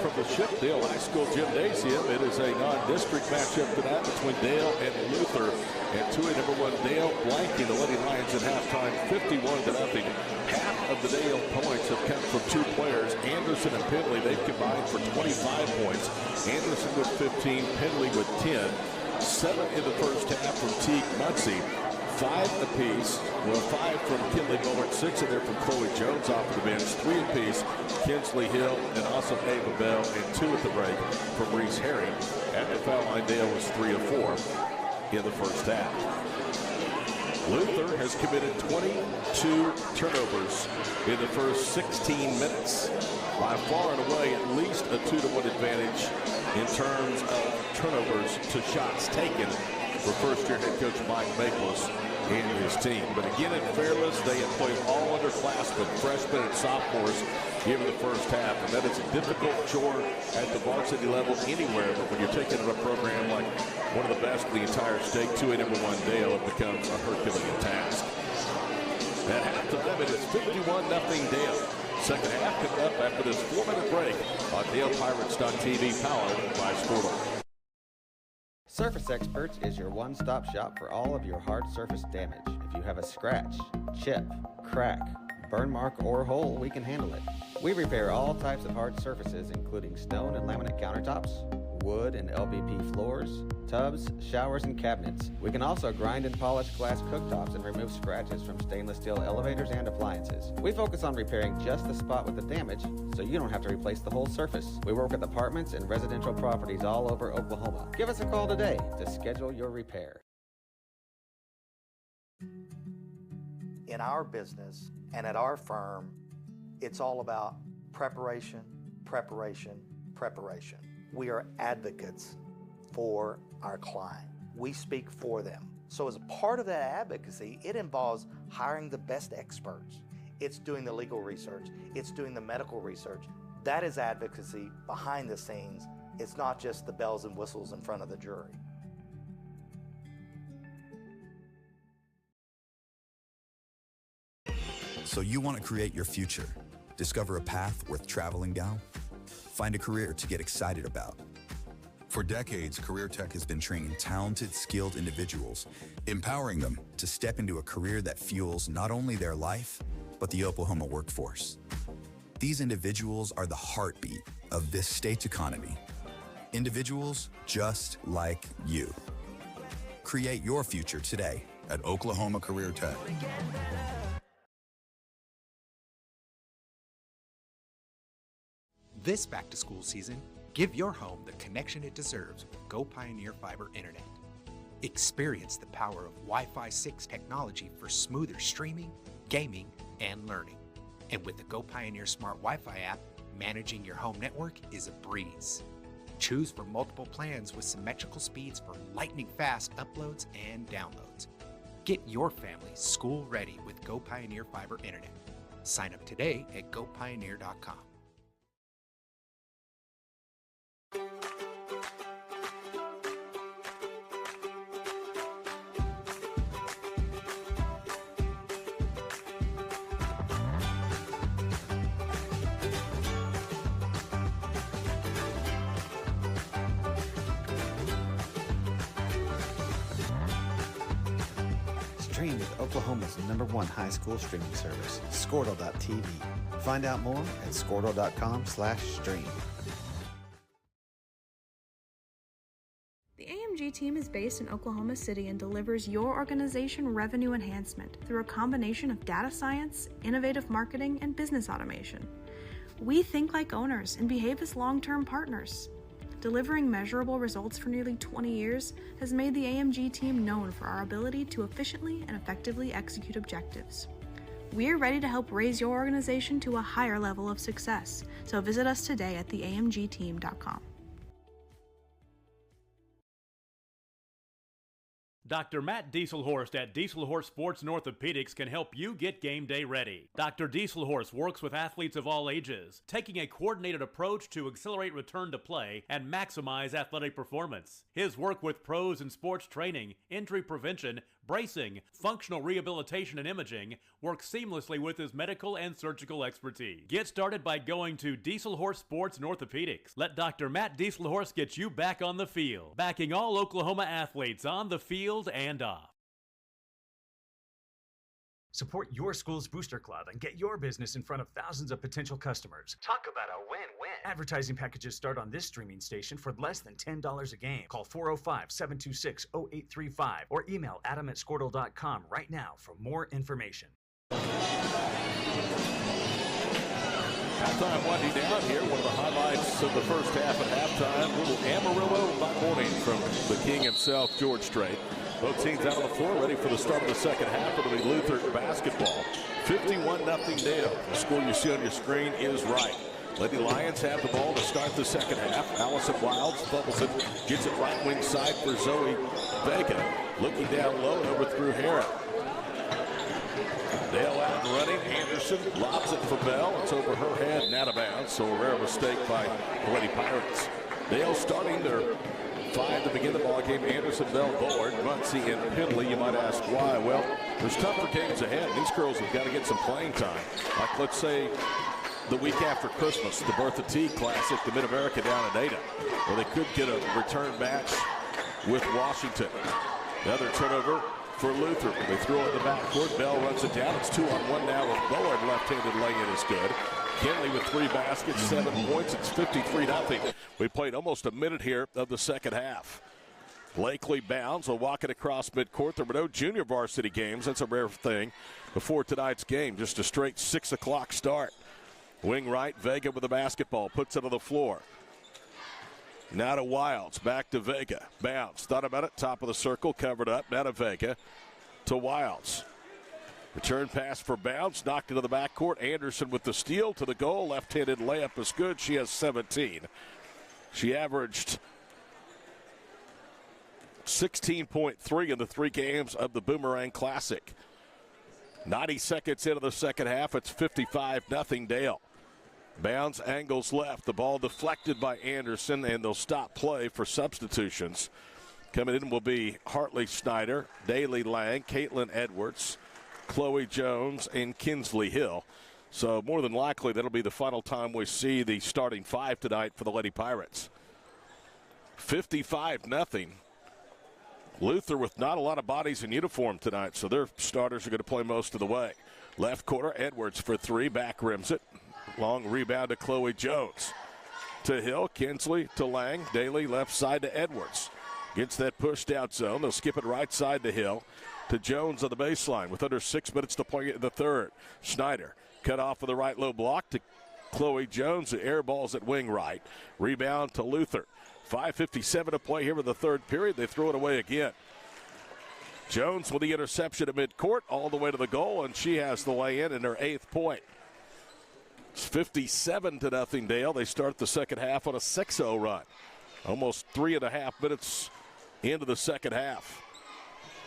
From the Shipdale High School Gymnasium, it is a non-district matchup tonight between Dale and Luther. And 2A #1 Dale blanking the Lady Lions at halftime, 51-0. Half of the Dale points have come from two players, Anderson and Pendley. They've combined for 25 points. Anderson with 15, Pendley with 10. 7 in the first half from Teague Muncie. 5 apiece. Well, 5 from Kinley Bullard, 6 in there from Chloe Jones off the bench, 3 apiece, Kinsley Hill and also Ava Bell, and 2 at the break from Reese Herring. At the foul line, Dale was 3 of 4 in the first half. Luther has committed 22 turnovers in the first 16 minutes. By far and away, at least a 2-1 advantage in terms of turnovers to shots taken for first-year head coach Mike Maples and his team. But again, in fairness, they have played all underclassmen, freshmen and sophomores here in the first half. And that is a difficult chore at the varsity level anywhere. But when you're taking a program like one of the best in the entire state, 2A #1 Dale, it becomes a Herculean task. At halftime, it is 51-0 Dale. Second half coming up after this 4-minute break on DalePirates.tv, powered by Squirtle. Surface Experts is your one-stop shop for all of your hard surface damage. If you have a scratch, chip, crack, burn mark, or hole, we can handle it. We repair all types of hard surfaces, including stone and laminate countertops, wood and LVP floors, tubs, showers, and cabinets. We can also grind and polish glass cooktops and remove scratches from stainless steel elevators and appliances. We focus on repairing just the spot with the damage, so you don't have to replace the whole surface. We work with apartments and residential properties all over Oklahoma. Give us a call today to schedule your repair. In our business and at our firm, it's all about preparation, preparation, preparation. We are advocates for our client. We speak for them. So as a part of that advocacy, it involves hiring the best experts. It's doing the legal research. It's doing the medical research. That is advocacy behind the scenes. It's not just the bells and whistles in front of the jury. So you want to create your future, discover a path worth traveling down, find a career to get excited about. For decades, Career Tech has been training talented, skilled individuals, empowering them to step into a career that fuels not only their life, but the Oklahoma workforce. These individuals are the heartbeat of this state's economy. Individuals just like you. Create your future today at Oklahoma Career Tech. This back-to-school season, give your home the connection it deserves with Go Pioneer Fiber Internet. Experience the power of Wi-Fi 6 technology for smoother streaming, gaming, and learning. And with the Go Pioneer Smart Wi-Fi app, managing your home network is a breeze. Choose from multiple plans with symmetrical speeds for lightning-fast uploads and downloads. Get your family school-ready with Go Pioneer Fiber Internet. Sign up today at gopioneer.com. Stream with Oklahoma's #1 high school streaming service, Squirtle.tv. Find out more at squirtle.com/stream. The AMG team is based in Oklahoma City and delivers your organization revenue enhancement through a combination of data science, innovative marketing, and business automation. We think like owners and behave as long-term partners. Delivering measurable results for nearly 20 years has made the AMG team known for our ability to efficiently and effectively execute objectives. We're ready to help raise your organization to a higher level of success, so visit us today at theamgteam.com. Dr. Matt Dieselhorst at Dieselhorst Sports and Orthopedics can help you get game day ready. Dr. Dieselhorst works with athletes of all ages, taking a coordinated approach to accelerate return to play and maximize athletic performance. His work with pros in sports training, injury prevention, bracing, functional rehabilitation, and imaging works seamlessly with his medical and surgical expertise. Get started by going to Dieselhorst Sports and Orthopedics. Let Dr. Matt Dieselhorst get you back on the field, backing all Oklahoma athletes on the field and off. Support your school's booster club and get your business in front of thousands of potential customers. Talk about a win-win. Advertising packages start on this streaming station for less than $10 a game. Call 405-726-0835 or email adam@squirtle.com right now for more information. Halftime winding down here. One of the highlights of the first half at halftime. Little Amarillo by morning from the king himself, George Strait. Both teams out on the floor ready for the start of the second half. It'll be Luther basketball. 51-0 Dale. The score you see on your screen is right. Lady Lions have the ball to start the second half. Allison Wilds bubbles it, gets it right wing side for Zoe Vega. Looking down low and overthrew Herron. Dale out and running. Anderson lobs it for Bell. It's over her head and out of bounds. So a rare mistake by the Lady Pirates. Dale starting their 5 to begin the ball game. Anderson, Bell, Bullard, Muncie, and Pindley. You might ask why. Well, there's tougher games ahead. These girls have got to get some playing time. Like, let's say, the week after Christmas, the Bertha T Classic, the Mid-America down in Ada, where they could get a return match with Washington. Another turnover for Luther. They throw it in the backcourt. Bell runs it down. It's 2-on-1 now with Bullard. Left-handed lay-in is good. McKinley with 3 baskets, 7 points. It's 53-0. We played almost a minute here of the second half. Blakely bounds. Will walk it across midcourt. There were no junior varsity games. That's a rare thing before tonight's game. Just a straight 6 o'clock start. Wing right, Vega with the basketball. Puts it on the floor. Now to Wilds. Back to Vega. Bounce. Thought about it. Top of the circle. Covered up. Now to Vega. To Wilds. Return pass for Bounce. Knocked into the backcourt. Anderson with the steal to the goal. Left-handed layup is good. She has 17. She averaged 16.3 in the 3 games of the Boomerang Classic. 90 seconds into the second half. It's 55-0 Dale. Bounds angles left. The ball deflected by Anderson, and they'll stop play for substitutions. Coming in will be Hartley Snyder, Daly Lang, Caitlin Edwards, Chloe Jones, and Kinsley Hill. So more than likely that'll be the final time we see the starting 5 tonight for the Lady Pirates. 55-0. Luther with not a lot of bodies in uniform tonight, so their starters are going to play most of the way. Left corner, Edwards for 3, back rims it. Long rebound to Chloe Jones. To Hill, Kinsley to Lang, Daly left side to Edwards. Gets that pushed out zone. They'll skip it right side to Hill. To Jones on the baseline with under 6 minutes to play in the third. Schneider cut off with the right low block to Chloe Jones, who air balls at wing right. Rebound to Luther. 5:57 to play here in the third period. They throw it away again. Jones with the interception at midcourt all the way to the goal, and she has the lay in and her 8th point. It's 57-0 Dale. They start the second half on a 6-0 run. Almost 3.5 minutes into the second half.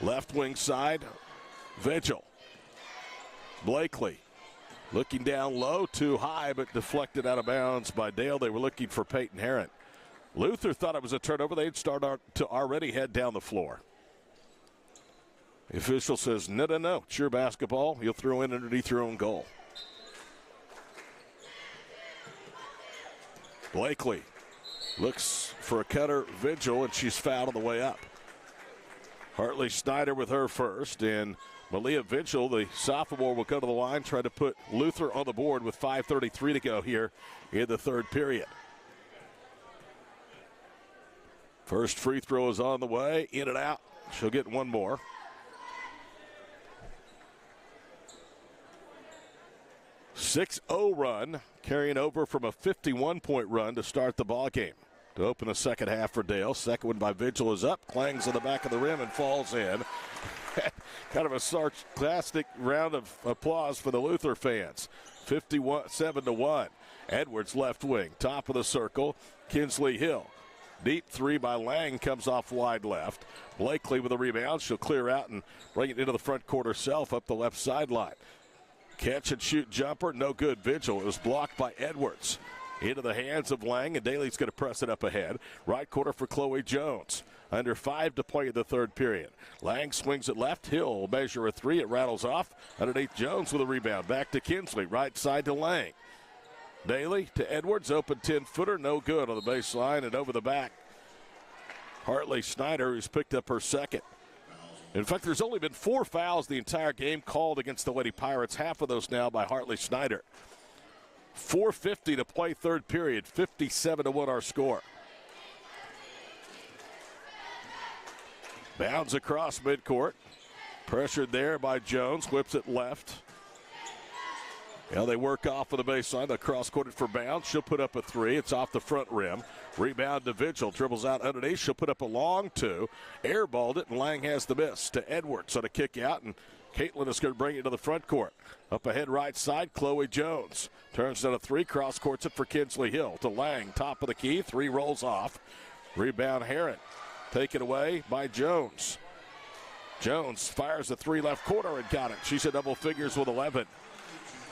Left wing side, Vigil. Blakely looking down low, too high, but deflected out of bounds by Dale. They were looking for Peyton Herron. Luther thought it was a turnover. They'd start to already head down the floor. The official says, no, it's your basketball. You'll throw in underneath your own goal. Blakely looks for a cutter, Vigil, and she's fouled on the way up. Hartley Snyder with her first, and Malia Vigil, the sophomore, will go to the line, try to put Luther on the board with 5:33 to go here in the third period. First free throw is on the way, in and out. She'll get one more. .6-0 run, carrying over from a 51-point run to start the ball game. To open the second half for Dale. Second one by Vigil is up. Clangs on the back of the rim and falls in. Kind of a sarcastic round of applause for the Luther fans. 57-1. Edwards left wing. Top of the circle. Kinsley Hill. Deep 3 by Lang comes off wide left. Blakely with a rebound. She'll clear out and bring it into the front court herself up the left sideline. Catch and shoot jumper. No good. Vigil. It was blocked by Edwards. Into the hands of Lang, and Daly's going to press it up ahead. Right corner for Chloe Jones. Under 5 to play in the third period. Lang swings it left. Hill will measure a 3. It rattles off. Underneath Jones with a rebound. Back to Kinsley. Right side to Lang. Daly to Edwards. Open 10-footer. No good on the baseline and over the back. Hartley Snyder, who's picked up her second. In fact, there's only been 4 fouls the entire game called against the Lady Pirates. Half of those now by Hartley Snyder. 4:50 to play third period. 57-1 our score. Bounds across midcourt. Pressured there by Jones. Whips it left. Now they work off of the baseline. They cross-courted for Bounds. She'll put up a 3. It's off the front rim. Rebound to Vigil. Dribbles out underneath. She'll put up a long 2. Airballed it, and Lang has the miss to Edwards on a kick out, and Caitlin is going to bring it to the front court. Up ahead right side, Chloe Jones. Turns down a 3, cross-courts it for Kinsley Hill. To Lang, top of the key, 3 rolls off. Rebound Herron. Taken away by Jones. Jones fires a 3 left corner and got it. She's at double figures with 11.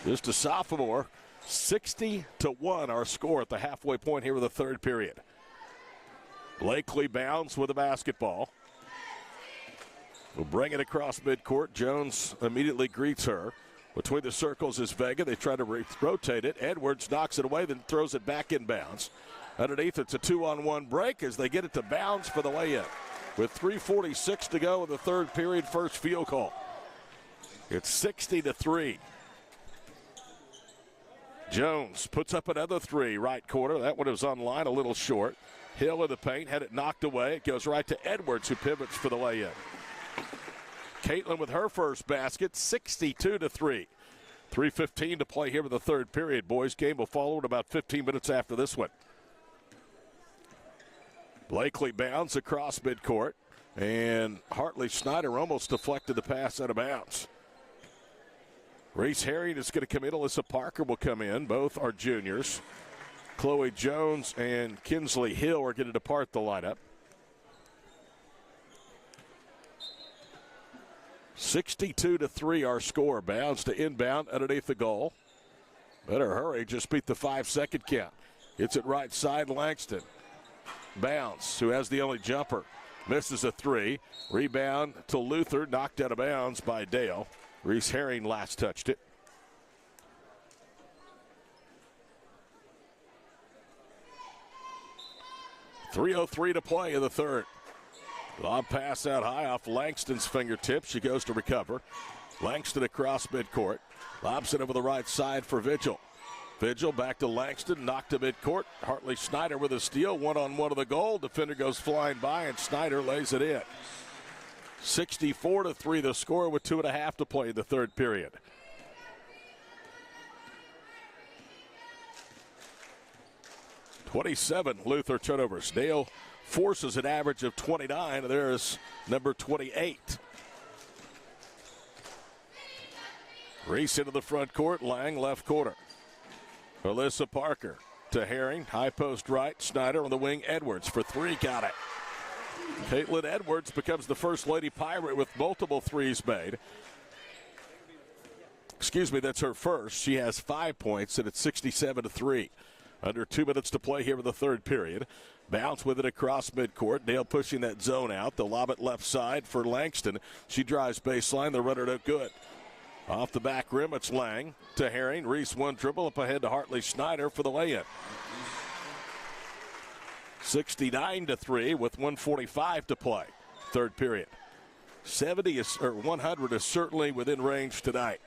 Just a sophomore. 60-1 our score at the halfway point here of the third period. Blakely Bounds with the basketball. We'll bring it across midcourt. Jones immediately greets her. Between the circles is Vega. They try to rotate it. Edwards knocks it away, then throws it back in bounds. Underneath, it's a 2-on-1 break as they get it to Bounds for the layup. With 3:46 to go in the third period, first field goal. It's 60-3. Jones puts up another three, right corner. That one was on line, a little short. Hill in the paint, had it knocked away. It goes right to Edwards, who pivots for the lay-in. Caitlin with her first basket, 62-3. 3:15 to play here in the third period. Boys game will follow in about 15 minutes after this one. Blakely bounds across midcourt, and Hartley Snyder almost deflected the pass out of bounds. Reese Herring is going to come in. Alyssa Parker will come in. Both are juniors. Chloe Jones and Kinsley Hill are going to depart the lineup. 62-3 our score. Bounds to inbound underneath the goal. Better hurry, just beat the 5-second count. It's at right side, Langston. Bounds, who has the only jumper. Misses a three. Rebound to Luther, knocked out of bounds by Dale. Reese Herring last touched it. .303 to play in the third. Lob pass out high off Langston's fingertips. She goes to recover. Langston across midcourt. Lobs it over the right side for Vigil. Vigil back to Langston, knocked to midcourt. Hartley Snyder with a steal, one-on-one to the goal. Defender goes flying by, and Snyder lays it in. 64-3 the score with 2.5 to play in the third period. .27 Luther turnovers. Dale forces an average of 29. There's number 28. Reese into the front court. Lang left corner. Alyssa Parker to Herring. High post right. Snyder on the wing. Edwards for three. Got it. Caitlin Edwards becomes the first Lady Pirate with multiple threes made. Excuse me, that's her first. She has 5 points, and it's 67-3. Under 2 minutes to play here in the third period. Bounce with it across midcourt. Dale pushing that zone out. The lob it left side for Langston. She drives baseline. The runner no good. Off the back rim, it's Lang to Herring. Reese one dribble up ahead to Hartley Snyder for the lay-in. 69-3 with 1:45 to play. Third period. 100 is certainly within range tonight.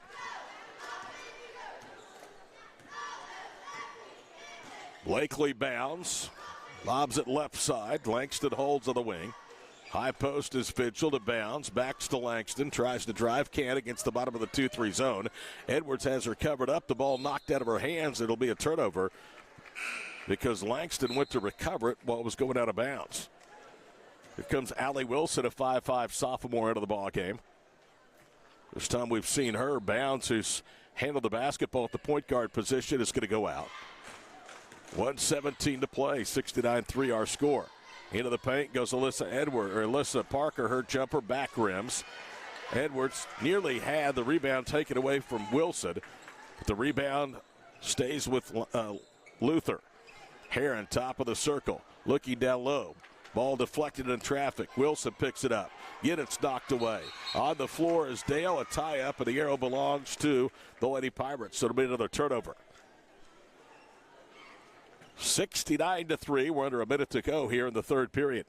Blakely bounds. Lobs it left side. Langston holds on the wing. High post is Vigil to bounds. Backs to Langston. Tries to drive. Can't against the bottom of the 2-3 zone. Edwards has her covered up. The ball knocked out of her hands. It'll be a turnover because Langston went to recover it while it was going out of bounds. Here comes Allie Wilson, a 5'5 sophomore, into the ball game. This time we've seen her. Bounds, who's handled the basketball at the point guard position, is going to go out. 1:17 to play. 69-3 our score. Into the paint goes Alyssa Parker. Her jumper back rims. Edwards nearly had the rebound taken away from Wilson, but the rebound stays with Luther. Herron, top of the circle, looking down low. Ball deflected in traffic. Wilson picks it up. Yet it's knocked away. On the floor is Dale. A tie-up, and the arrow belongs to the Lady Pirates, so it'll be another turnover. 69-3. We're under a minute to go here in the third period.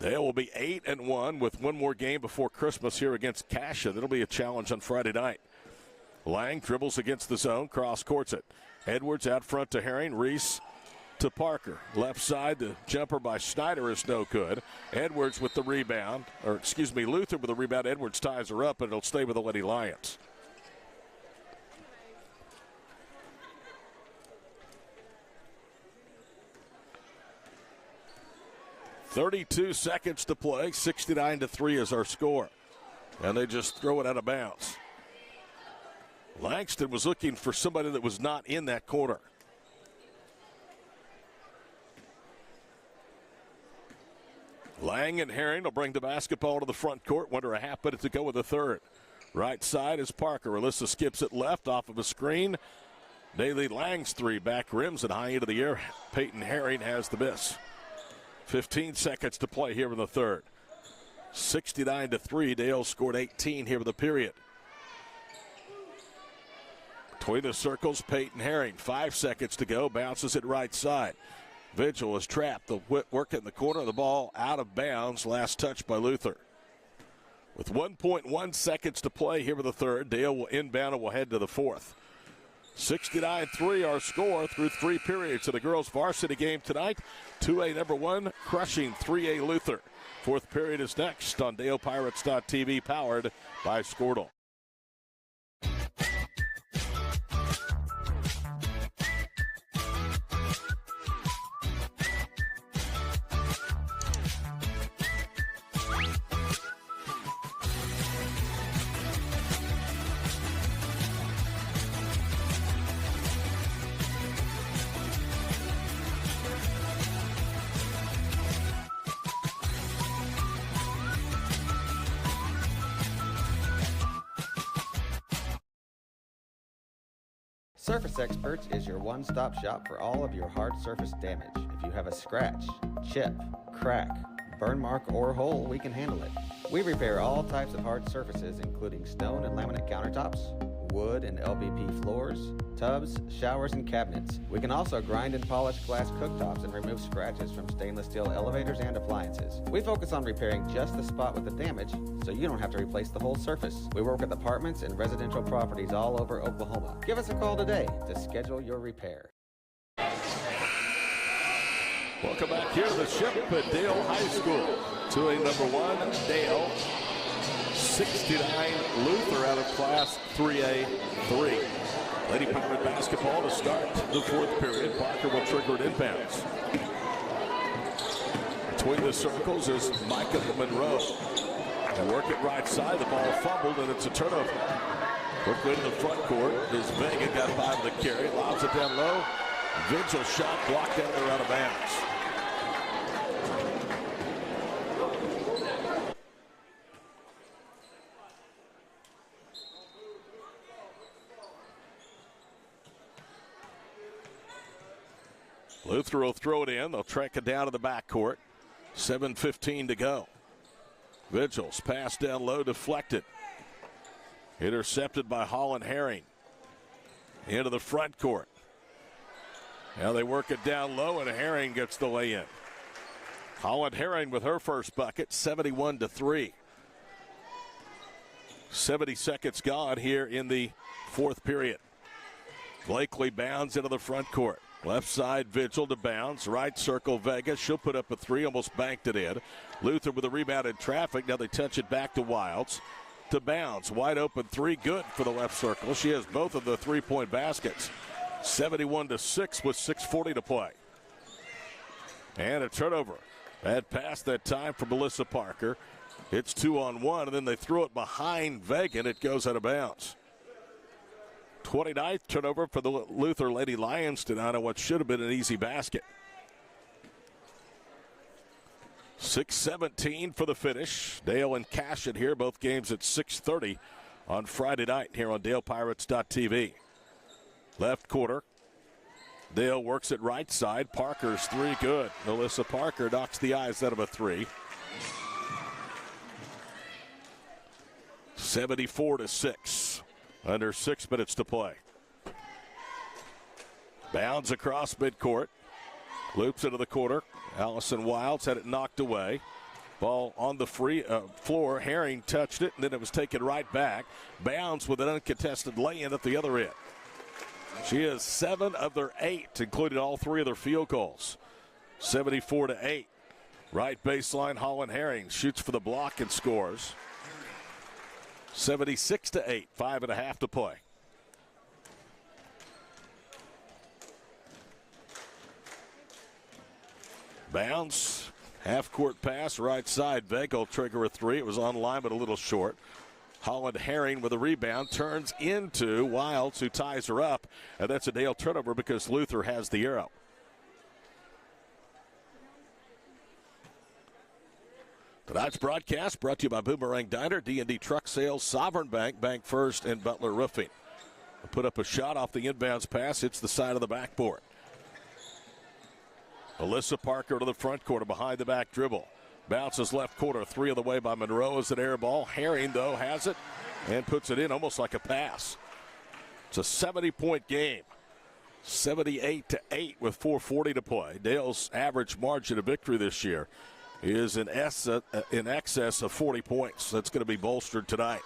Dale will be 8-1 with one more game before Christmas here against Cassia. That'll be a challenge on Friday night. Lang dribbles against the zone, cross courts it. Edwards out front to Herring. Reese to Parker. Left side, the jumper by Snyder is no good. Edwards with the rebound, Luther with the rebound. Edwards ties her up, and it'll stay with the Lady Lions. .32 seconds to play. 69-3 is our score. And they just throw it out of bounds. Langston was looking for somebody that was not in that corner. Lang and Herring will bring the basketball to the front court. Under a half minute to go with the third. Right side is Parker. Alyssa skips it left off of a screen. Daly Lang's three back rims and high into the air. Peyton Herring has the miss. 15 seconds to play here in the third. 69-3. Dale scored 18 here in the period. Between the circles, Peyton Herring. 5 seconds to go. Bounces it right side. Vigil is trapped. The work in the corner. The ball out of bounds. Last touch by Luther. With 1.1 seconds to play here in the third, Dale will inbound and will head to the fourth. 69-3 our score through 3 periods of the girls' varsity game tonight. 2A number 1 crushing 3A Luther. 4th period is next on DalePirates.tv, powered by Squirtle. Surface Experts is your one-stop shop for all of your hard surface damage. If you have a scratch, chip, crack, burn mark, or hole, we can handle it. We repair all types of hard surfaces, including stone and laminate countertops, wood and LVP floors, tubs, showers, and cabinets. We can also grind and polish glass cooktops and remove scratches from stainless steel elevators and appliances. We focus on repairing just the spot with the damage, so you don't have to replace the whole surface. We work with apartments and residential properties all over Oklahoma. Give us a call today to schedule your repair. Welcome back here to the Ship at Dale High School. 2A number 1, Dale. 69 Luther out of Class 3A3. Lady Pirate basketball to start the 4th period. Parker will trigger it inbounds. Between the circles is Micah Monroe. They work it right side. The ball fumbled, and it's a turnover. Quickly to the front court is Vega. Got by with the carry. Lobs it down low. Vigil shot blocked out there out of bounds. Luther will throw it in. They'll track it down to the backcourt. 7:15 to go. Vigils pass down low, deflected. Intercepted by Holland Herring. Into the front court. Now they work it down low, and Herring gets the lay-in. Holland Herring with her first bucket, 71-3. 70 seconds gone here in the 4th period. Blakely bounds into the front court. Left side, Vigil to bounds. Right circle, Vega. She'll put up a 3, almost banked it in. Luther with a rebound in traffic. Now they touch it back to Wilds. To bounds. Wide open 3, good for the left circle. She has both of the 3-point baskets. 71-6 with 6:40 to play. And a turnover. Bad pass that time for Melissa Parker. It's 2-on-1, and then they throw it behind Vega, and it goes out of bounds. 29th turnover for the Luther Lady Lions tonight on what should have been an easy basket. 6:17 for the finish. Dale and Cashin here, both games at 6:30 on Friday night here on DalePirates.tv. Left quarter. Dale works it right side. Parker's 3 good. Melissa Parker knocks the eyes out of a 3. 74-6. Under 6 minutes to play. Bounds across midcourt. Loops into the quarter. Allison Wilds had it knocked away. Ball on the free floor. Herring touched it, and then it was taken right back. Bounds with an uncontested lay-in at the other end. She has 7 of their 8, including all 3 of their field goals. 74-8. Right baseline, Holland Herring shoots for the block and scores. 76-8, 5.5 to play. Bounce, half-court pass, right side. Vega will trigger a 3. It was on line, but a little short. Holland Herring with a rebound turns into Wilds, who ties her up, and that's a Dale turnover because Luther has the arrow. Tonight's broadcast brought to you by Boomerang Diner, D&D Truck Sales, Sovereign Bank, Bank First, and Butler Roofing. Put up a shot off the inbounds pass. Hits the side of the backboard. Alyssa Parker to the front corner behind the back dribble. Bounces left corner, 3 of the way by Monroe as an air ball. Herring, though, has it and puts it in almost like a pass. It's a 70-point game. 78-8 with 4:40 to play. Dale's average margin of victory this year is in excess of 40 points. That's going to be bolstered tonight.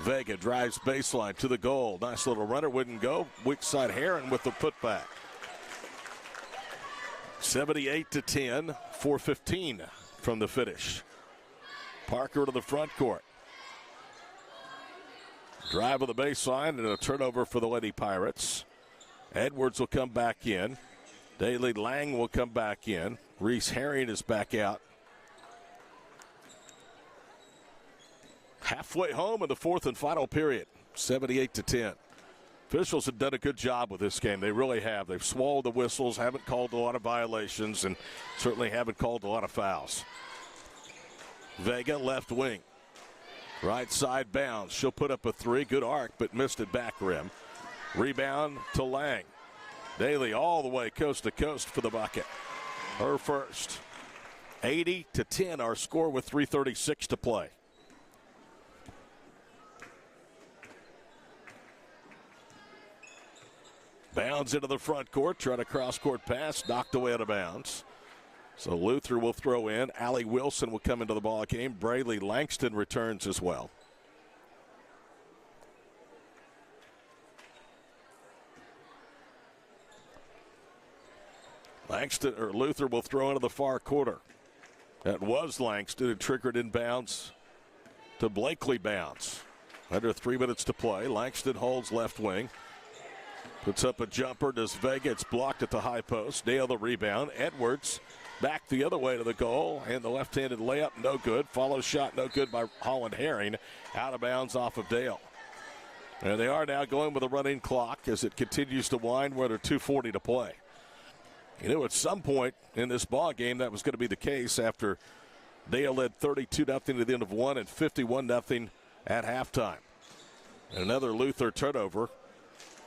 Vega drives baseline to the goal. Nice little runner, wouldn't go. Weak side Heron with the putback. 78-10, 4:15 from the finish. Parker to the front court. Drive on the baseline and a turnover for the Lady Pirates. Edwards will come back in. Daly Lang will come back in. Reese Herring is back out. Halfway home in the fourth and final period, 78-10. Officials have done a good job with this game. They really have. They've swallowed the whistles, haven't called a lot of violations, and certainly haven't called a lot of fouls. Vega left wing. Right side bounds. She'll put up a three. Good arc, but missed it back rim. Rebound to Lang. Daly all the way coast to coast for the bucket. Her first. 80-10 our score with 3:36 to play. Bounds into the front court, trying to cross-court pass, knocked away out of bounds. So Luther will throw in. Allie Wilson will come into the ball game. Braylee Langston returns as well. Luther will throw into the far quarter. That was Langston. It triggered inbounds to Blakely Bounds. Under 3 minutes to play. Langston holds left wing. Puts up a jumper. Does Vega. It's blocked at the high post. Nail the rebound. Edwards back the other way to the goal. And the left-handed layup, no good. Follow shot, no good by Holland Herring. Out of bounds off of Dale. And they are now going with a running clock as it continues to wind. We're under 2:40 to play. You know, at some point in this ball game, that was going to be the case after Dale led 32-0 to the end of one and 51-0 at halftime. And another Luther turnover,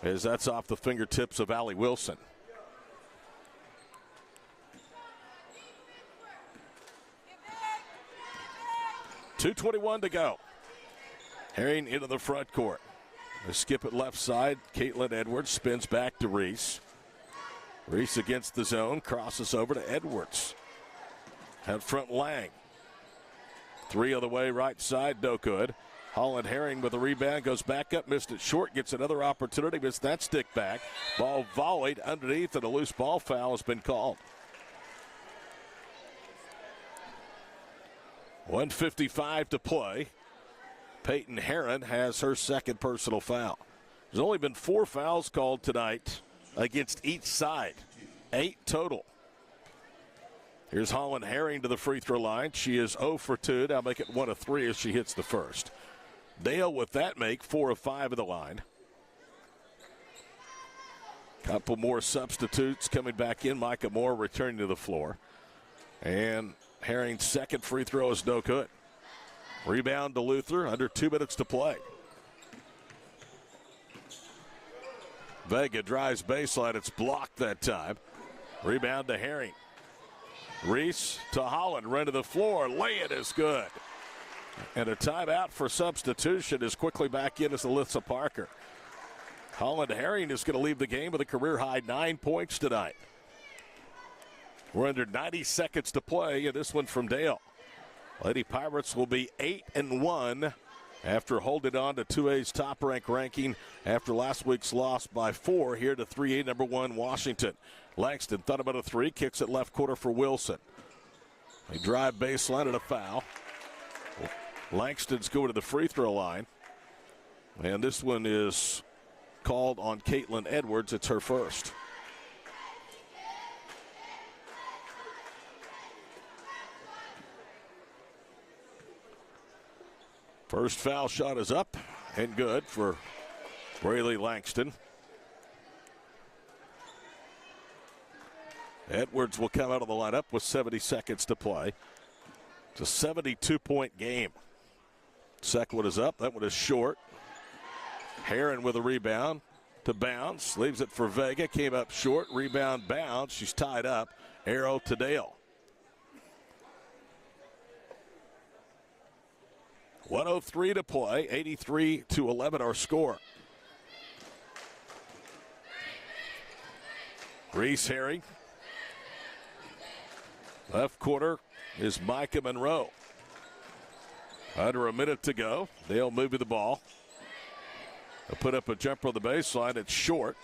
as that's off the fingertips of Allie Wilson. .221 to go. Herring into the front court. They skip it left side. Caitlin Edwards spins back to Reese. Reese against the zone, crosses over to Edwards. Out front Lang. Three on the way, right side, no good. Holland Herring with a rebound, goes back up, missed it short, gets another opportunity, missed that stick back. Ball volleyed underneath, and a loose ball foul has been called. 1:55 to play. Peyton Herron has her second personal foul. There's only been 4 fouls called tonight against each side. 8 total. Here's Holland Herring to the free throw line. She is 0 for 2. Now make it 1 of 3 as she hits the first. Dale with that make 4 of 5 of the line. Couple more substitutes coming back in. Micah Moore returning to the floor. And Herring's second free throw is no good. Rebound to Luther. Under 2 minutes to play. Vega drives baseline. It's blocked that time. Rebound to Herring. Reese to Holland. Run to the floor. Lay-in is good. And a timeout for substitution is quickly back in as Alyssa Parker. Holland Herring is going to leave the game with a career-high 9 points tonight. We're under 90 seconds to play, and this one from Dale. Lady Pirates will be 8-1 after holding on to 2A's top-ranked ranking after last week's loss by 4 here to 3A number 1 Washington. Langston thought about a 3, kicks it left corner for Wilson. They drive baseline and a foul. Langston's going to the free throw line. And this one is called on Caitlin Edwards. It's her first. First foul shot is up and good for Braylee Langston. Edwards will come out of the lineup with 70 seconds to play. It's a 72-point game. Second one is up. That one is short. Herron with a rebound to Bounds. Leaves it for Vega. Came up short. Rebound Bounds. She's tied up. Arrow to Dale. 1:03 to play. 83-11 our score. Reese Herring. Left quarter is Micah Monroe. Under a minute to go. Dale moving the ball. They'll put up a jumper on the baseline. It's short.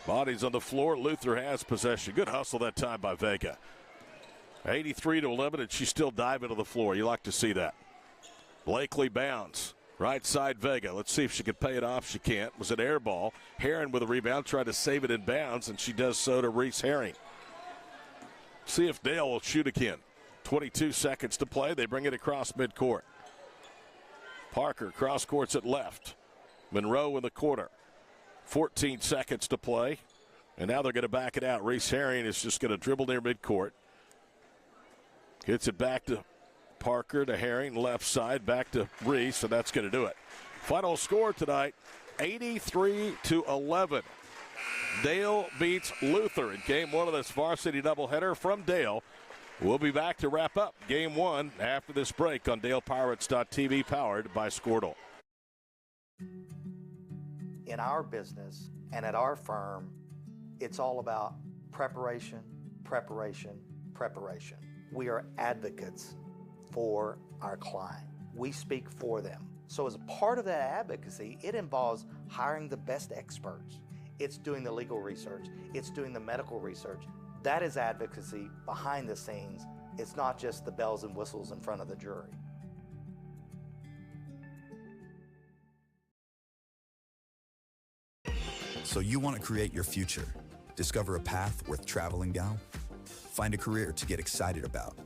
Bodies on the floor. Luther has possession. Good hustle that time by Vega. 83-11, and she's still diving to the floor. You like to see that. Blakely bounds. Right side Vega. Let's see if she can pay it off. She can't. It was an air ball. Herring with a rebound. Tried to save it in bounds, and she does so to Reese Herring. See if Dale will shoot again. 22 seconds to play. They bring it across midcourt. Parker cross courts at left. Monroe in the corner. 14 seconds to play. And now they're going to back it out. Reese Herring is just going to dribble near midcourt. Hits it back to Parker, to Herring, left side, back to Reese, and that's going to do it. Final score tonight, 83-11. Dale beats Luther in game one of this varsity doubleheader from Dale. We'll be back to wrap up game one after this break on DalePirates.tv, powered by Squirtle. In our business and at our firm, it's all about preparation, preparation, preparation. We are advocates for our client. We speak for them. So as a part of that advocacy, it involves hiring the best experts. It's doing the legal research. It's doing the medical research. That is advocacy behind the scenes. It's not just the bells and whistles in front of the jury. So you want to create your future, discover a path worth traveling down, find a career to get excited about.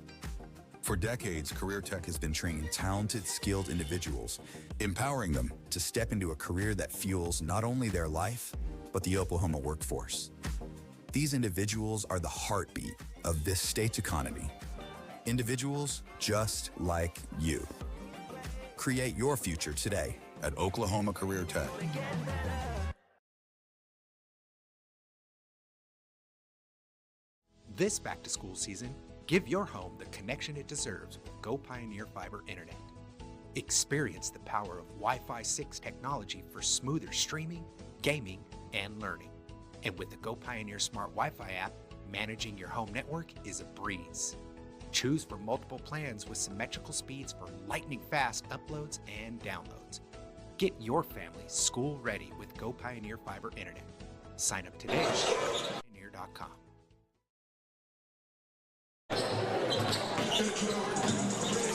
For decades, Career Tech has been training talented, skilled individuals, empowering them to step into a career that fuels not only their life, but the Oklahoma workforce. These individuals are the heartbeat of this state's economy. Individuals just like you. Create your future today at Oklahoma Career Tech. This back-to-school season, give your home the connection it deserves with Go Pioneer Fiber Internet. Experience the power of Wi-Fi 6 technology for smoother streaming, gaming, and learning. And with the Go Pioneer Smart Wi-Fi app, managing your home network is a breeze. Choose from multiple plans with symmetrical speeds for lightning-fast uploads and downloads. Get your family school-ready with Go Pioneer Fiber Internet. Sign up today at GoPioneer.com.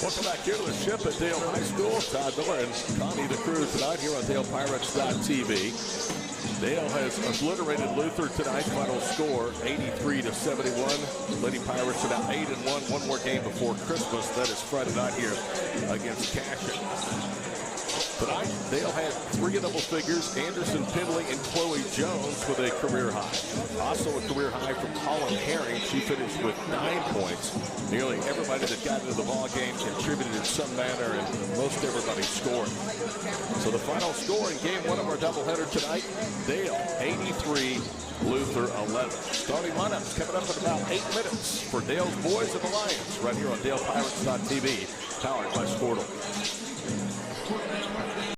Welcome back here to the ship at Dale High School. Todd Miller and Connie the crew tonight here on DalePirates.tv. Dale has obliterated Luther tonight. Final score 83-71. Lady Pirates are now 8-1. One more game before Christmas. That is Friday night here against Cashion. Tonight, Dale had 3 double figures. Anderson Pendley and Chloe Jones with a career high. Also a career high from Colin Herring. She finished with 9 points. Nearly everybody that got into the ball game contributed in some manner, and most everybody scored. So the final score in game one of our doubleheader tonight, Dale 83, Luther 11. Starting lineups coming up in about 8 minutes for Dale's Boys and the Lions right here on DalePirates.tv, powered by Squirtle.